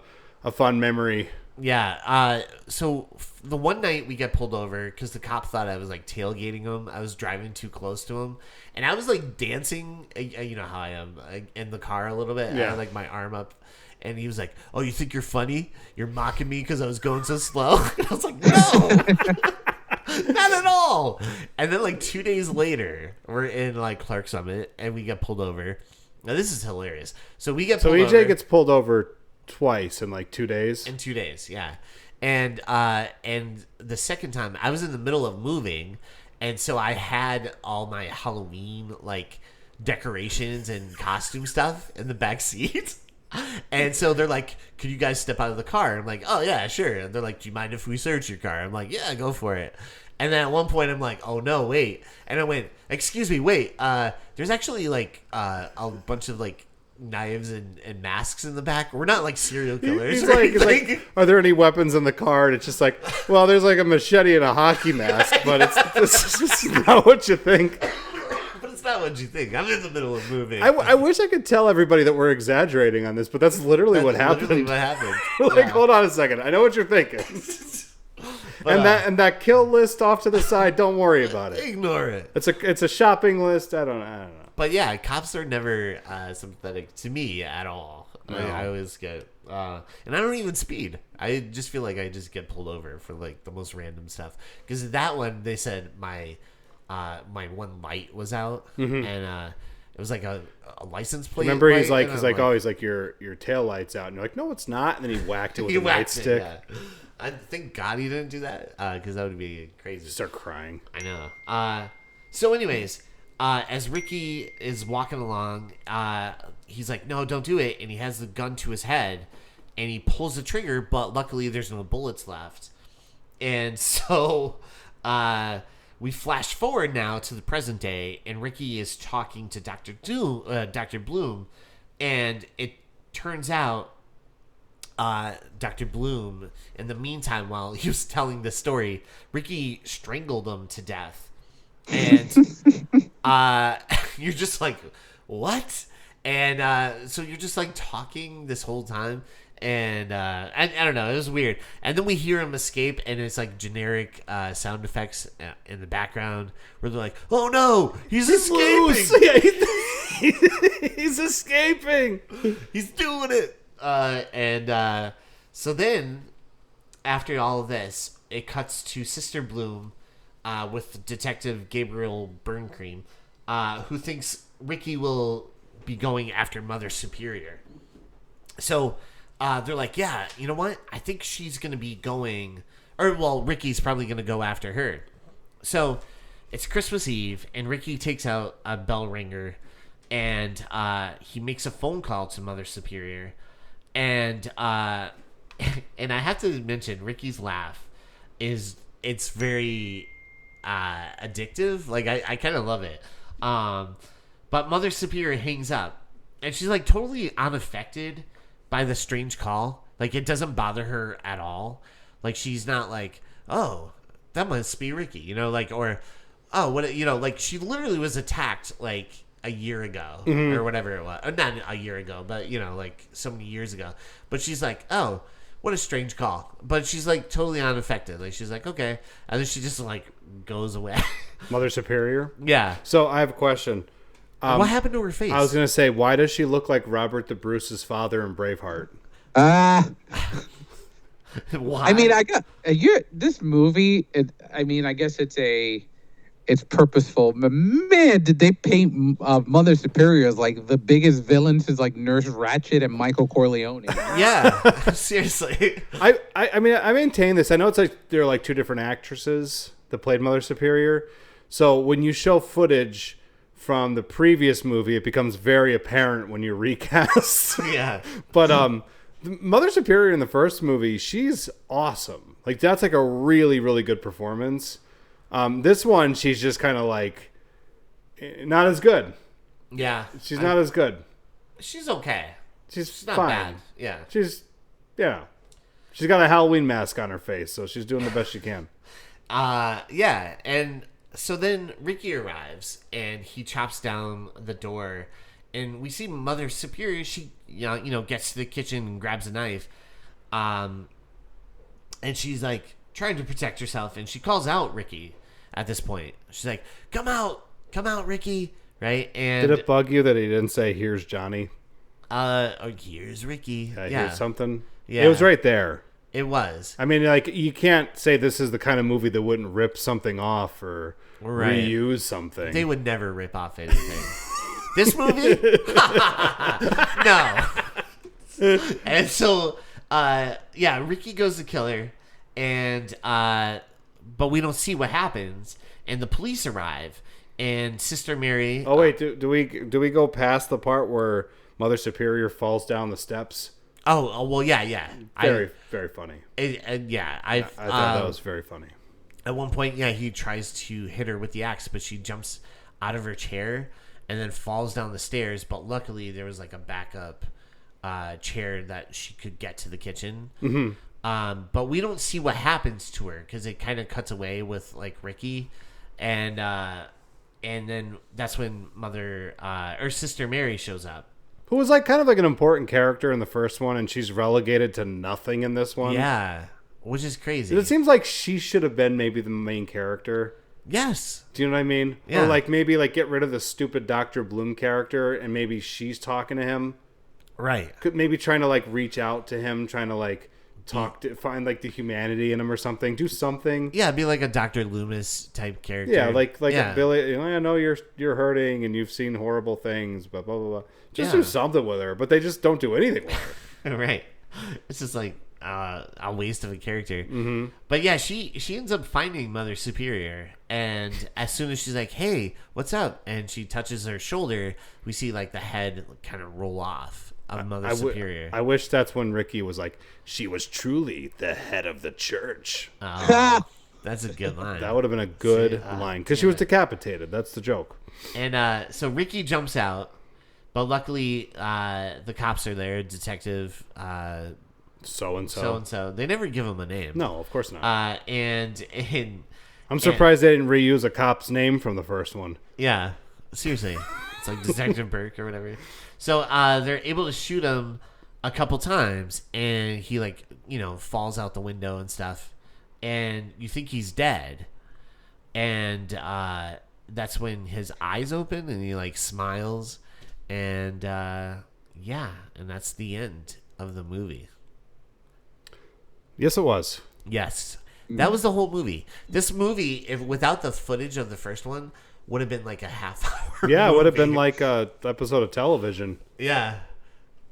fun memory. Yeah. So the one night we get pulled over because the cop thought I was like tailgating him. I was driving too close to him, and I was like dancing. You know how I am in the car a little bit. I Yeah. had like my arm up, and he was like, "Oh, you think you're funny? You're mocking me because I was going so slow." And I was like, "No, not at all." And then like 2 days later, we're in like Clark Summit, and we get pulled over. Now this is hilarious. So we get So pulled EJ over. gets pulled over twice in like 2 days. In 2 days, yeah. And the second time I was in the middle of moving, and so I had all my Halloween like decorations and costume stuff in the back seat. And so they're like, "Could you guys step out of the car?" I'm like, "Oh yeah, sure." And they're like, "Do you mind if we search your car?" I'm like, "Yeah, go for it." And then at one point I'm like, "Oh no, wait!" And I went, "Excuse me, wait. There's actually like a bunch of like knives and masks in the back. We're not like serial killers." He's like, are there any weapons in the car? And it's just like, well, there's like a machete and a hockey mask, but it's just not what you think. But it's not what you think. I'm in the middle of moving. I wish I could tell everybody that we're exaggerating on this, but that's literally what Literally happened. what happened. Like, Yeah. hold on a second. I know what you're thinking. But, And that kill list off to the side, don't worry about it. ignore it. It's a shopping list. I don't know. But yeah, cops are never sympathetic to me at all. No. I always get, and I don't even speed. I just feel like I just get pulled over for like the most random stuff. Because that one, they said my one light was out, and it was like a license plate. Remember, light, he's like, and I'm your tail light's out, and you're like, no, it's not. And then he whacked it with he a whacked it, nightstick. yeah. I thank God he didn't do that because that would be crazy. Start crying. I know. So anyways, as Ricky is walking along, he's like, "No, don't do it." And he has the gun to his head and he pulls the trigger, but luckily there's no bullets left. And so we flash forward now to the present day, and Ricky is talking to Dr. Bloom, and it turns out Dr. Bloom, in the meantime, while he was telling the story, Ricky strangled him to death. And you're just like, what? And so you're just like talking this whole time. And I don't know, it was weird. And then we hear him escape, and it's like generic sound effects in the background where they're like, "Oh no, he's escaping!" Loose. Yeah, He's escaping. He's doing it. So then, after all of this, it cuts to Sister Bloom with Detective Gabriel Burncream, who thinks Ricky will be going after Mother Superior. So they're like, yeah, you know what? I think she's going to be going... Ricky's probably going to go after her. So it's Christmas Eve, and Ricky takes out a bell ringer, and he makes a phone call to Mother Superior. And and I have to mention, Ricky's laugh it's very addictive. Like, I kind of love it. But Mother Superior hangs up, and she's like totally unaffected by the strange call. Like, it doesn't bother her at all. Like, she's not like, oh, that must be Ricky, you know, like, or, oh, what, you know, like, she literally was attacked like a year ago or whatever it was. Not a year ago, but, you know, like so many years ago. But she's like, oh, what a strange call. But she's like totally unaffected. Like, she's like, okay. And then she just like goes away. Mother Superior? Yeah. So I have a question. What happened to her face? I was going to say, why does she look like Robert the Bruce's father in Braveheart? Why? I mean, this movie. I guess it's purposeful. But man, did they paint Mother Superior as like the biggest villain since like Nurse Ratched and Michael Corleone? Yeah, seriously. I mean, I maintain this. I know it's like they're like two different actresses that played Mother Superior. So when you show footage from the previous movie, it becomes very apparent when you recast. Yeah. But Mother Superior in the first movie, she's awesome. Like, that's like a really, really good performance. This one, she's just kind of like not as good. Yeah. She's not as good. She's okay. She's not fine. bad. Yeah. She's got a Halloween mask on her face, so she's doing the best she can. Yeah, and so then Ricky arrives and he chops down the door, and we see Mother Superior. She, you know, gets to the kitchen and grabs a knife, and she's like trying to protect herself, and she calls out Ricky. At this point, she's like, come out, Ricky!" Right? And did it bug you that he didn't say, "Here's Johnny"? Here's Ricky. Yeah. Here's something. Yeah, it was right there. It was. I mean, like, you can't say this is the kind of movie that wouldn't rip something off or reuse something. They would never rip off anything. This movie? No. And so, Ricky goes to kill her, and but we don't see what happens, and the police arrive, and Sister Mary. Oh wait, do we go past the part where Mother Superior falls down the steps? Oh well, yeah. Very funny. I thought that was very funny. At one point, he tries to hit her with the axe, but she jumps out of her chair and then falls down the stairs. But luckily, there was like a backup chair that she could get to the kitchen. Mm-hmm. But we don't see what happens to her because it kind of cuts away with like Ricky, and then that's when Sister Mary shows up. Who was like kind of like an important character in the first one, and she's relegated to nothing in this one. Yeah, which is crazy. It seems like she should have been maybe the main character. Yes. Do you know what I mean? Yeah. Or like maybe like get rid of the stupid Dr. Bloom character, and maybe she's talking to him. Right. Maybe trying to like reach out to him, trying to like find like the humanity in him or something. Do something. Yeah, be like a Dr. Loomis type character. Yeah, like a Billy. I know you're hurting and you've seen horrible things, but blah blah blah. Just do something with her, but they just don't do anything with her. Right. It's just like a waste of a character. Mm-hmm. But yeah, she ends up finding Mother Superior, and as soon as she's like, "Hey, what's up?" and she touches her shoulder, we see like the head kind of roll off of Mother Superior. I wish that's when Ricky was like, "She was truly the head of the church." Oh, that's a good line. That would have been a good line because she was decapitated. That's the joke. And so Ricky jumps out, but luckily the cops are there. Detective so-and-so. They never give him a name. No, of course not. And I'm surprised they didn't reuse a cop's name from the first one. Yeah, seriously. It's like Detective Burke or whatever. So they're able to shoot him a couple times, and he falls out the window and stuff, and you think he's dead, and that's when his eyes open and he smiles, And and that's the end of the movie. Yes, it was. Yes. That was the whole movie. This movie, if without the footage of the first one, would have been like a half hour. Yeah, it movie. would have been like a episode of television. Yeah.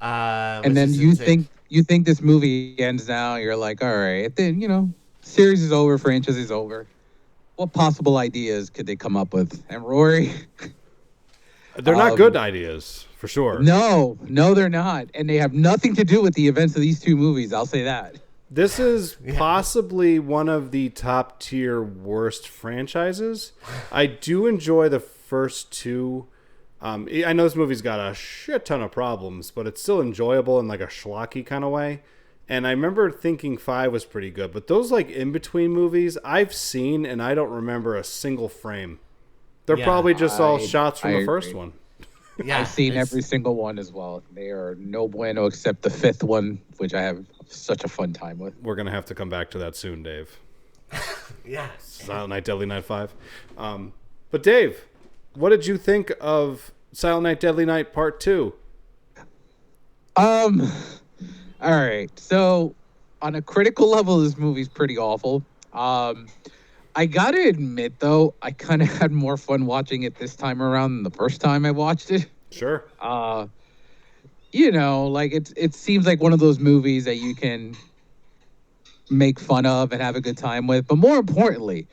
And then you think this movie ends now. You're like, all right, then series is over, franchise is over. What possible ideas could they come up with? And Rory, They're not good ideas for sure. no, they're not, and they have nothing to do with the events of these two movies. I'll say that. This is possibly one of the top tier worst franchises. I do enjoy the first two. I know this movie's got a shit ton of problems, but it's still enjoyable in like a schlocky kind of way. And I remember thinking 5 was pretty good, but those like in between movies I've seen and I don't remember a single frame. They're probably just all shots from the first one. Yeah, I've seen every single one as well. They are no bueno except the 5th one, which I have such a fun time with. We're gonna have to come back to that soon, Dave. Yeah. Silent Night, Deadly Night 5. But Dave, what did you think of Silent Night, Deadly Night Part 2? All right. So on a critical level, this movie's pretty awful. I gotta admit, though, I kind of had more fun watching it this time around than the first time I watched it. Sure. Like it seems like one of those movies that you can make fun of and have a good time with. But more importantly,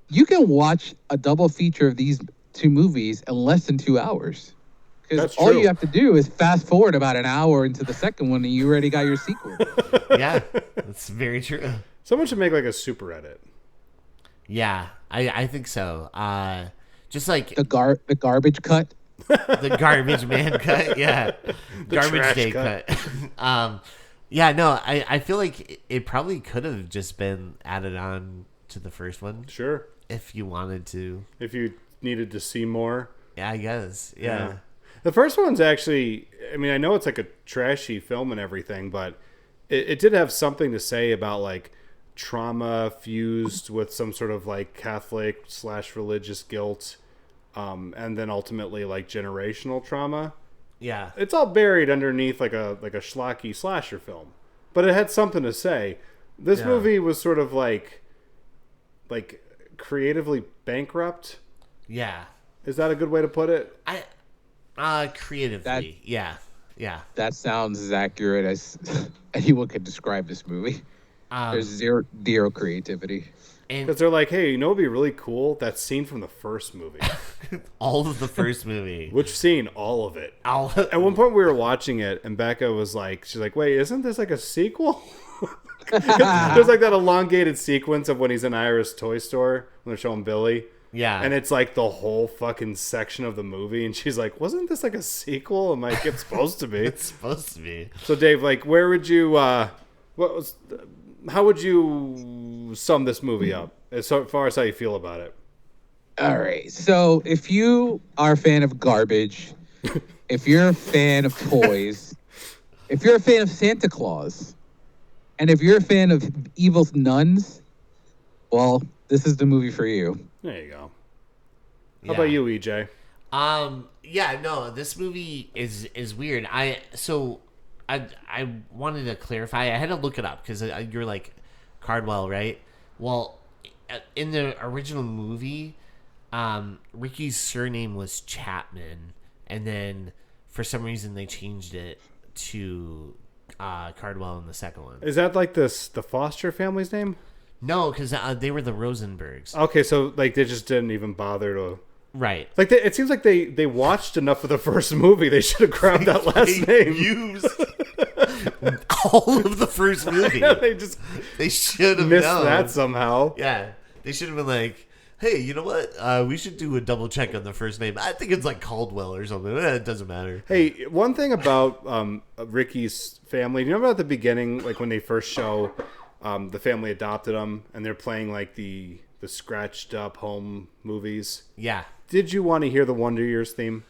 you can watch a double feature of these two movies in less than 2 hours. Because all you have to do is fast forward about an hour into the second one and you already got your sequel. Yeah, that's very true. Someone should make like a super edit. Yeah, I think so. Just like the garbage cut. The garbage man cut. Yeah. Garbage day cut. I feel like it probably could have just been added on to the first one. Sure. If you wanted to. If you needed to see more. Yeah, I guess. Yeah. The first one's actually, I mean, I know it's like a trashy film and everything, but it did have something to say about like trauma fused with some sort of like Catholic / religious guilt, and then ultimately like generational trauma. Yeah. It's all buried underneath like a schlocky slasher film, but it had something to say. This movie was sort of like creatively bankrupt. Yeah. Is that a good way to put it? Creatively. Yeah. That sounds as accurate as anyone could describe this movie. There's zero creativity. Because they're like, hey, it'd be really cool, that scene from the first movie. All of the first movie. Which scene? All of it. At one point we were watching it, and Becca was like, she's like, wait, isn't this like a sequel? There's like that elongated sequence of when he's in Ira's toy store, when they're showing Billy. Yeah. And it's like the whole fucking section of the movie, and she's like, wasn't this like a sequel? I'm like, it's supposed to be. It's supposed to be. So Dave, like, where would you, how would you sum this movie up as far as how you feel about it? All right. So if you are a fan of garbage, if you're a fan of toys, if you're a fan of Santa Claus, and if you're a fan of evil nuns, well, this is the movie for you. There you go. How about you, EJ? This movie is weird. I wanted to clarify. I had to look it up because you're like Cardwell, right? Well, in the original movie, Ricky's surname was Chapman, and then for some reason they changed it to Cardwell in the second one. Is that like the Foster family's name? No, because they were the Rosenbergs. Okay, so like they just didn't even bother to. Right. Like it seems like they watched enough of the first movie. They should have grabbed that last name. Used all of the first movie. They should have missed known that somehow. Yeah, they should have been like, "Hey, you know what? We should do a double check on the first name. I think it's like Caldwell or something. It doesn't matter." Hey, one thing about Ricky's family. Do you remember at the beginning, like when they first show the family adopted them, and they're playing like the scratched up home movies? Yeah. Did you want to hear the Wonder Years theme?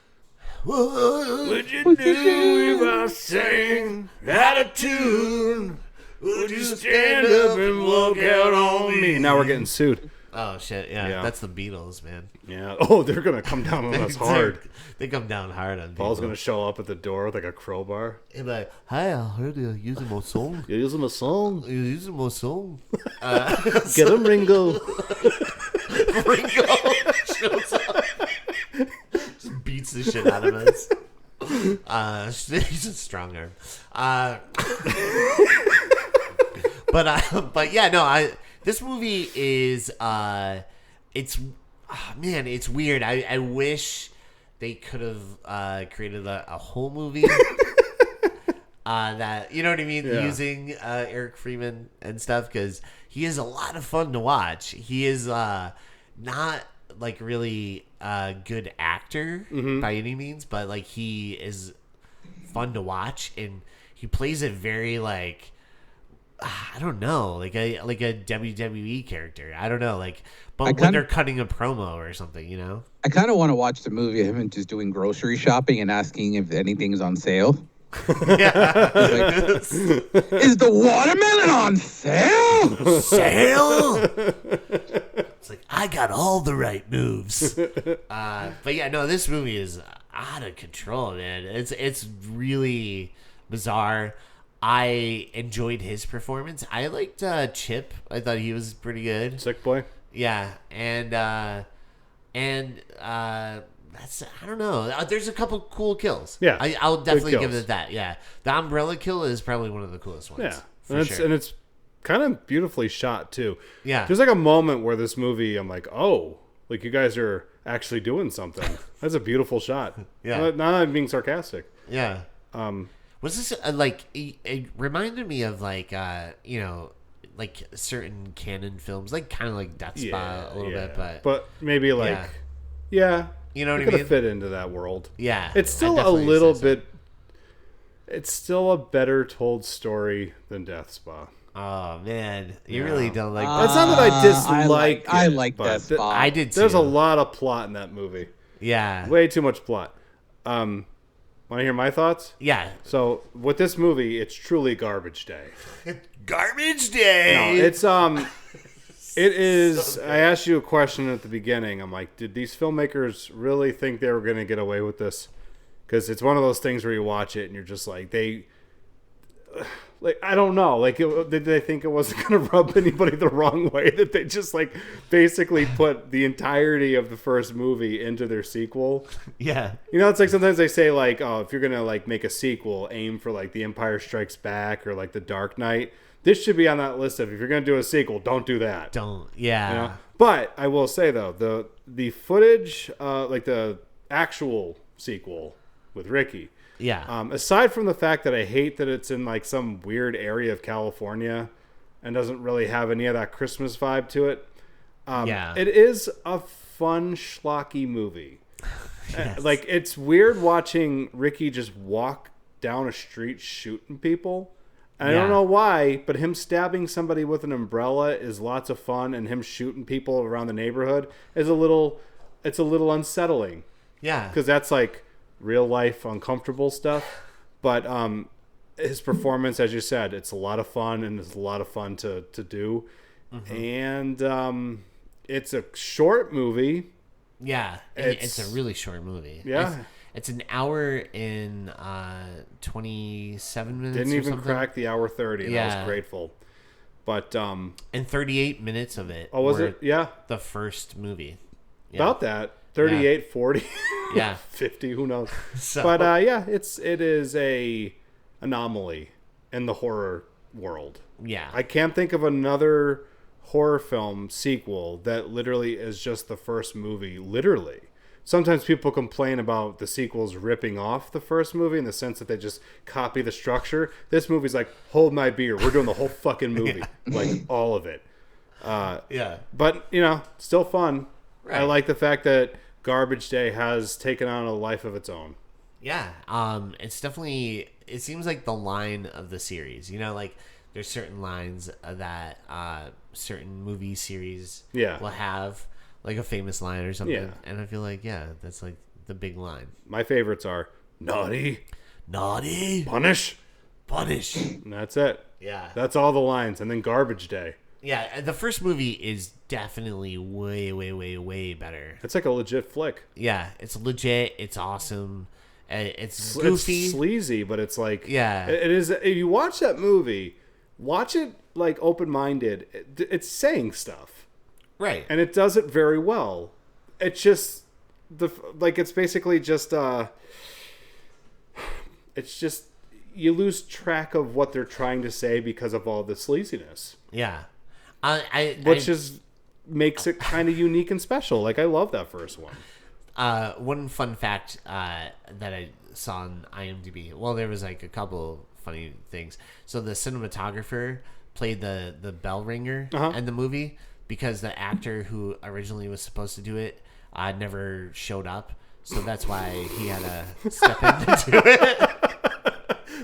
What would you do if I sang out of tune? Would you stand up and walk out on me? Now we're getting sued. Oh shit! Yeah, that's the Beatles, man. Yeah. Oh, they're gonna come down on us hard. They come down hard on people. Paul's gonna show up at the door with like a crowbar. He'll be like, "Hi, I heard you're using my song. You're using my song. You're using my song." Get him, Ringo. Ringo shows up, just beats the shit out of us. He's a strong arm. But yeah, no, this movie is it's it's weird. I wish they could have created a whole movie that, you know what I mean, using Eric Freeman and stuff, because he is a lot of fun to watch. He is not like really a good actor by any means, but like he is fun to watch, and he plays it very like, I don't know, like a WWE character. I don't know, like, but when they're cutting a promo or something, you know. I kind of want to watch the movie of him just doing grocery shopping and asking if anything's on sale. Yeah. Like, is the watermelon on sale? Sale? It's like, I got all the right moves. But yeah, no, this movie is out of control, man. It's really bizarre. I enjoyed his performance. I liked Chip. I thought he was pretty good. Sick boy. Yeah, and that's, I don't know. There's a couple cool kills. Yeah, I'll definitely give it that. Yeah, the umbrella kill is probably one of the coolest ones. Yeah, and it's kind of beautifully shot too. Yeah, there's like a moment where this movie, I'm like, oh, like you guys are actually doing something. That's a beautiful shot. Yeah, not being sarcastic. Yeah. Was this like it reminded me of like you know, like certain canon films, like kind of like Death Spa a little bit, but maybe like yeah. You know what I mean? Could have fit into that world. Yeah. It's still a little bit... It's still a better told story than Death Spa. Oh, man. You really don't like that. It's not that I dislike I like Death Spa. I did too. There's a lot of plot in that movie. Yeah. Way too much plot. Want to hear my thoughts? Yeah. So, with this movie, it's truly garbage day. Garbage day! No, it's... It is. So I asked you a question at the beginning. I'm like, did these filmmakers really think they were going to get away with this? Because it's one of those things where you watch it and you're just like, I don't know. Like, did they think it wasn't going to rub anybody the wrong way? That they just like basically put the entirety of the first movie into their sequel? Yeah. You know, it's like sometimes they say like, oh, if you're going to like make a sequel, aim for like The Empire Strikes Back or like The Dark Knight. This should be on that list of, if you're going to do a sequel, don't do that. Don't. Yeah. You know? But I will say, though, the footage, like the actual sequel with Ricky. Yeah. Aside from the fact that I hate that it's in like some weird area of California and doesn't really have any of that Christmas vibe to it. It is a fun, schlocky movie. Yes. Like, it's weird watching Ricky just walk down a street shooting people. And I don't know why, but him stabbing somebody with an umbrella is lots of fun, and him shooting people around the neighborhood is a little unsettling. Yeah. Because that's like real life uncomfortable stuff. But his performance, as you said, it's a lot of fun, and it's a lot of fun to do. Mm-hmm. And it's a short movie. Yeah. It's a really short movie. Yeah. It's an hour in 27 minutes. Didn't or even something. crack the hour 30, and I was grateful. But and 38 minutes of it. Oh, was it? Yeah. The first movie. Yeah. About that. 38, 40. Yeah. 50, who knows. So. But it is a anomaly in the horror world. Yeah. I can't think of another horror film sequel that literally is just the first movie. Literally. Sometimes people complain about the sequels ripping off the first movie in the sense that they just copy the structure. This movie's like, hold my beer. We're doing the whole fucking movie. Like, all of it. Yeah. But, still fun. Right. I like the fact that Garbage Day has taken on a life of its own. Yeah. It's definitely, it seems like the line of the series. Like, there's certain lines that certain movie series will have. Like a famous line or something. Yeah. And I feel like, that's like the big line. My favorites are naughty, naughty, punish. And And that's it. Yeah. That's all the lines. And then Garbage Day. Yeah, the first movie is definitely way, way, way, way better. It's like a legit flick. Yeah, it's legit. It's awesome. It's goofy. It's sleazy, but it's like... Yeah. It is... If you watch that movie, watch it like open-minded. It's saying stuff. Right. And it does it very well. It's just... It's basically just... It's just... You lose track of what they're trying to say because of all the sleaziness. Yeah. Which makes it kind of unique and special. Like, I love that first one. One fun fact that I saw on IMDb. Well, there was like a couple funny things. So the cinematographer played the bell ringer in the movie because the actor who originally was supposed to do it never showed up. So that's why he had to step in to do it.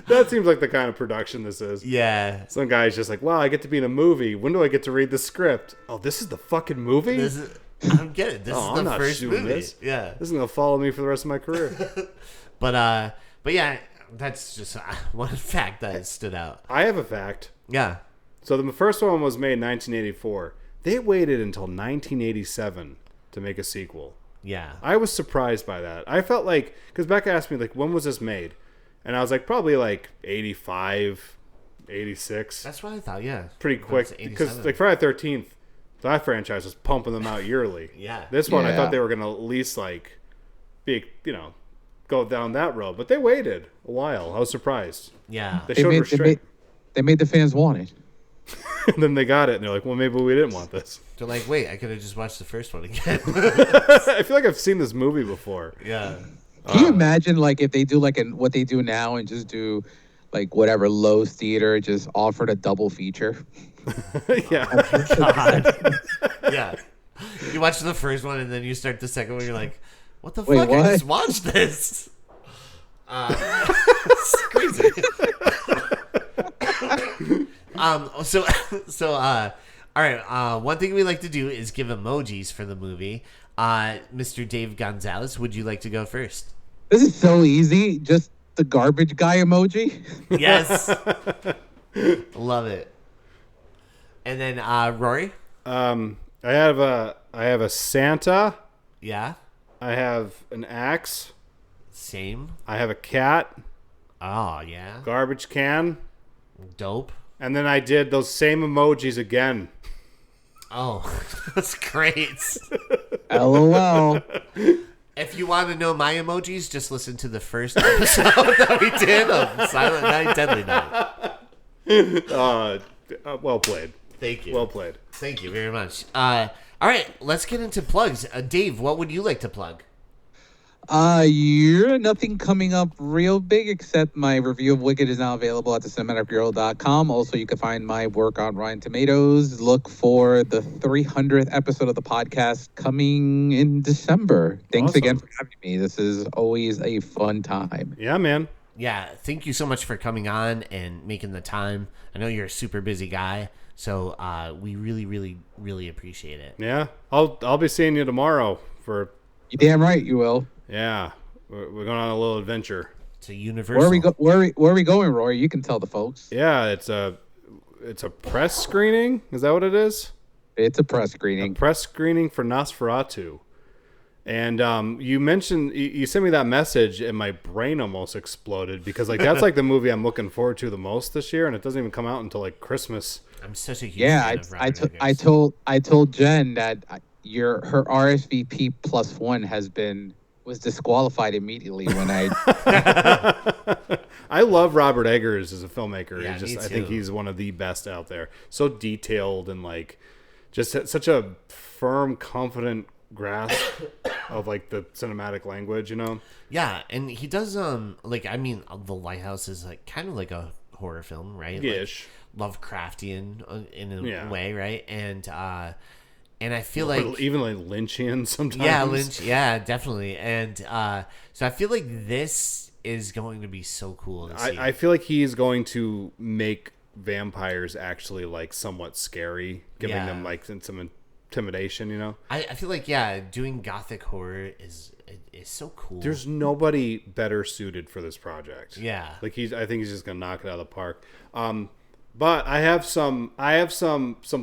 That seems like the kind of production this is. Yeah. Some guy's just like, wow, I get to be in a movie. When do I get to read the script? Oh, this is the fucking movie? I don't get it. This is the first movie. This. Yeah. This is going to follow me for the rest of my career. But yeah, that's just one fact that stood out. I have a fact. Yeah. So the first one was made in 1984. They waited until 1987 to make a sequel. Yeah. I was surprised by that. I felt like, because Becca asked me, like, when was this made? And I was like, probably like 85, 86. That's what I thought, yeah. Pretty quick. Because like Friday the 13th, that franchise was pumping them out yearly. Yeah. This one, I thought they were going to at least like be, go down that road. But they waited a while. I was surprised. Yeah. They showed restraint. They made the fans want it. And then they got it, and they're like, well, maybe we didn't want this. They're like, wait, I could have just watched the first one again. I feel like I've seen this movie before. Yeah. Can you imagine like if they do like what they do now and just do like whatever Lowe's Theater just offered a double feature? Yeah. Oh, God. Yeah. You watch the first one and then you start the second one. You're like, what the fuck? What? I just watched this. It's crazy. All right. One thing we like to do is give emojis for the movie. Mr. Dave Gonzalez, would you like to go first? This is so easy. Just the garbage guy emoji. Yes. Love it. And then Rory? I have a Santa. Yeah. I have an axe. Same. I have a cat. Oh, yeah. Garbage can. Dope. And then I did those same emojis again. Oh, that's great. LOL. If you want to know my emojis, just listen to the first episode that we did of Silent Night, Deadly Night. Well played. Thank you. Well played. Thank you very much. All right, let's get into plugs. Dave, what would you like to plug? You're nothing coming up real big except my review of Wicked is now available at thecinematicsbureau.com. Also, you can find my work on Rotten Tomatoes. Look for the 300th episode of the podcast coming in December. Thanks Awesome. again for having me. This is always a fun time. Yeah, man. Yeah, thank you so much for coming on and making the time. I know you're a super busy guy, so we really, really, really appreciate it. Yeah, I'll be seeing you tomorrow for. You damn right you will. Yeah, we're going on a little adventure. It's a universal. Where are we going, Roy? You can tell the folks. Yeah, it's a press screening. Is that what it is? It's a press screening. A press screening for Nosferatu. And you mentioned you sent me that message, and my brain almost exploded because like that's like the movie I'm looking forward to the most this year, and it doesn't even come out until like Christmas. I'm such a huge fan of Robert I told Jen that her RSVP +1 was disqualified immediately when I. I love Robert Eggers as a filmmaker. Yeah, I think he's one of the best out there. So detailed and like just such a firm, confident grasp of like the cinematic language, you know? Yeah, and he does The Lighthouse is like kind of like a horror film, right? Ish. Like Lovecraftian in a way, right? And I feel like like even like Lynchian sometimes. Yeah, Lynch. Yeah, definitely. And so I feel like this is going to be so cool to see. I feel like he's going to make vampires actually like somewhat scary, giving them like some intimidation. You know. I feel like doing gothic horror is so cool. There's nobody better suited for this project. Yeah. Like I think he's just gonna knock it out of the park. But I have some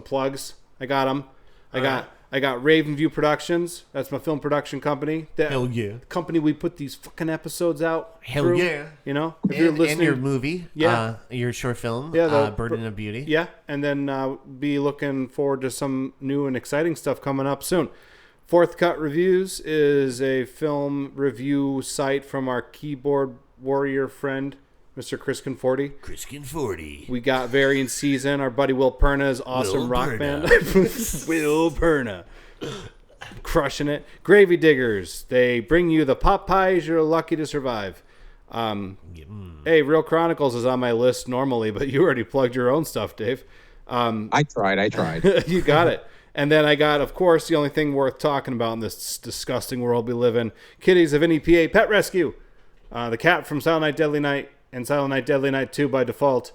plugs. I got them. I got Raven View Productions. That's my film production company. Hell yeah. The company we put these fucking episodes out. Hell through, yeah. You know, if And, you're listening, and your movie. Yeah. Your short film. Yeah, Burden of Beauty. Yeah, and then be looking forward to some new and exciting stuff coming up soon. Fourth Cut Reviews is a film review site from our keyboard warrior friend, Mr. Chris Conforti. Chris Conforti. We got Variant Season. Our buddy Will Perna's awesome rock band. Will Perna. Crushing it. Gravy Diggers. They bring you the pot pies you're lucky to survive. Hey, Real Chronicles is on my list normally, but you already plugged your own stuff, Dave. I tried. You got it. And then I got, of course, the only thing worth talking about in this disgusting world we live in, Kitties of NEPA Pet Rescue. The cat from Silent Night, Deadly Night and Silent Night, Deadly Night 2 by default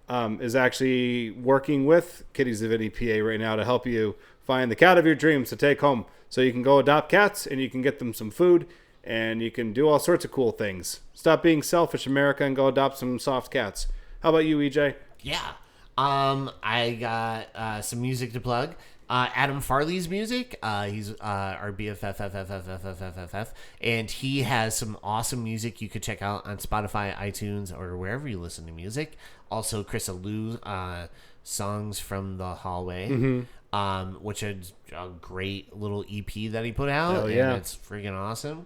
is actually working with Kitties of NEPA right now to help you find the cat of your dreams to take home. So you can go adopt cats and you can get them some food and you can do all sorts of cool things. Stop being selfish, America, and go adopt some soft cats. How about you, EJ? Yeah. I got some music to plug. Adam Farley's music. He's our BFF, and he has some awesome music you could check out on Spotify, iTunes, or wherever you listen to music. Also, Chris Alou, Songs from the Hallway, which is a great little EP that he put out. Hell yeah. And it's freaking awesome.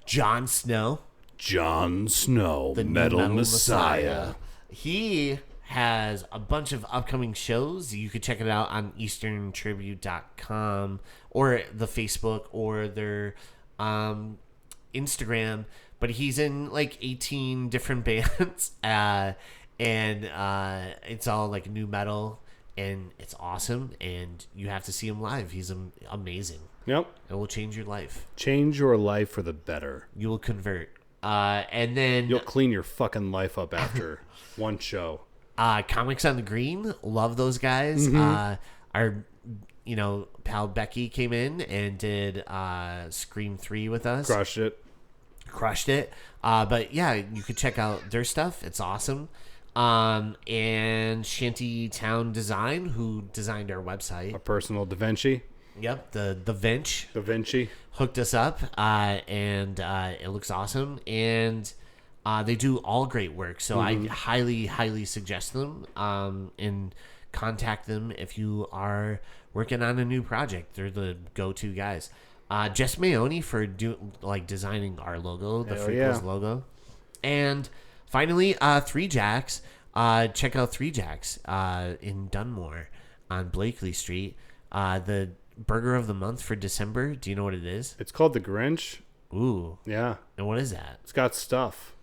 Jon Snow. Jon Snow, The Metal New Messiah. He has a bunch of upcoming shows. You could check it out on easterntribute.com or the Facebook or their Instagram. But he's in like 18 different bands. And it's all like new metal. And it's awesome. And you have to see him live. He's amazing. Yep. It will change your life. Change your life for the better. You will convert. And then You'll clean your fucking life up after one show. Comics on the Green, love those guys. Our pal Becky came in and did Scream 3 with us. Crushed it. But yeah, you could check out their stuff. It's awesome. And Shanty Town Design, who designed our website. A personal Da Vinci. Yep, the Vinci. Da Vinci. Hooked us up, and it looks awesome. And they do all great work, so I highly, highly suggest them. And contact them if you are working on a new project. They're the go-to guys. Jess Maone for designing our logo, the Freakles logo. And finally, Three Jacks. Check out Three Jacks in Dunmore on Blakely Street. The burger of the month for December. Do you know what it is? It's called the Grinch. Ooh. Yeah. And what is that? It's got stuff.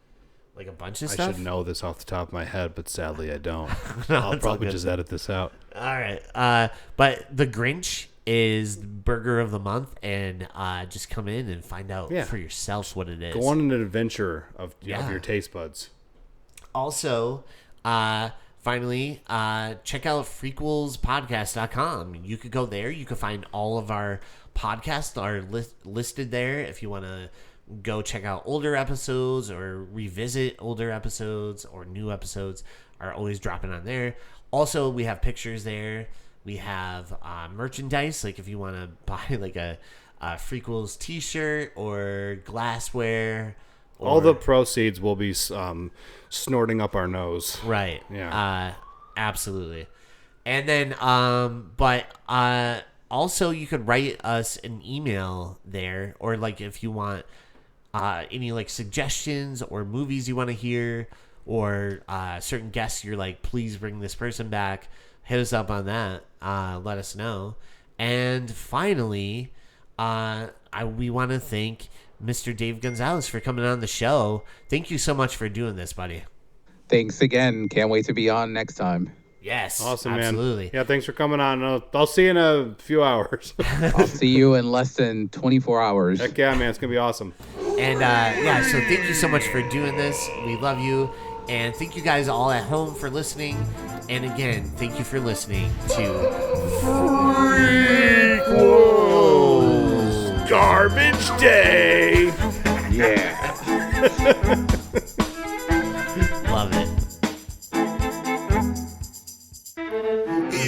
Like a bunch of I stuff? should know this off the top of my head, but sadly I don't. No, I'll it's all probably good. just edit this out. All right. But the Grinch is burger of the month, and just come in and find out for yourself what it is. Go on an adventure of your taste buds. Also, finally, check out frequelspodcast.com. You could go there. You could find all of our podcasts are listed there if you want to go check out older episodes or revisit older episodes or new episodes are always dropping on there. Also, we have pictures there. We have merchandise, like if you want to buy like a Frequels t-shirt or glassware. All the proceeds will be snorting up our nose. Right. Yeah. Absolutely. And then, also you could write us an email there, or like if you want any like suggestions or movies you want to hear, or certain guests you're like, please bring this person back, hit us up on that. Let us know. And finally, we want to thank Mr. Dave Gonzalez for coming on the show. Thank you so much for doing this, buddy. Thanks again. Can't wait to be on next time. Yes. Awesome, absolutely. man. Yeah, thanks for coming on. I'll see you in a few hours. I'll see you in less than 24 hours. Heck yeah, man. It's going to be awesome. And so thank you so much for doing this. We love you. And thank you guys all at home for listening. And again, thank you for listening to Frequels Garbage Day. Yeah. Love it.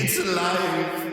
It's alive.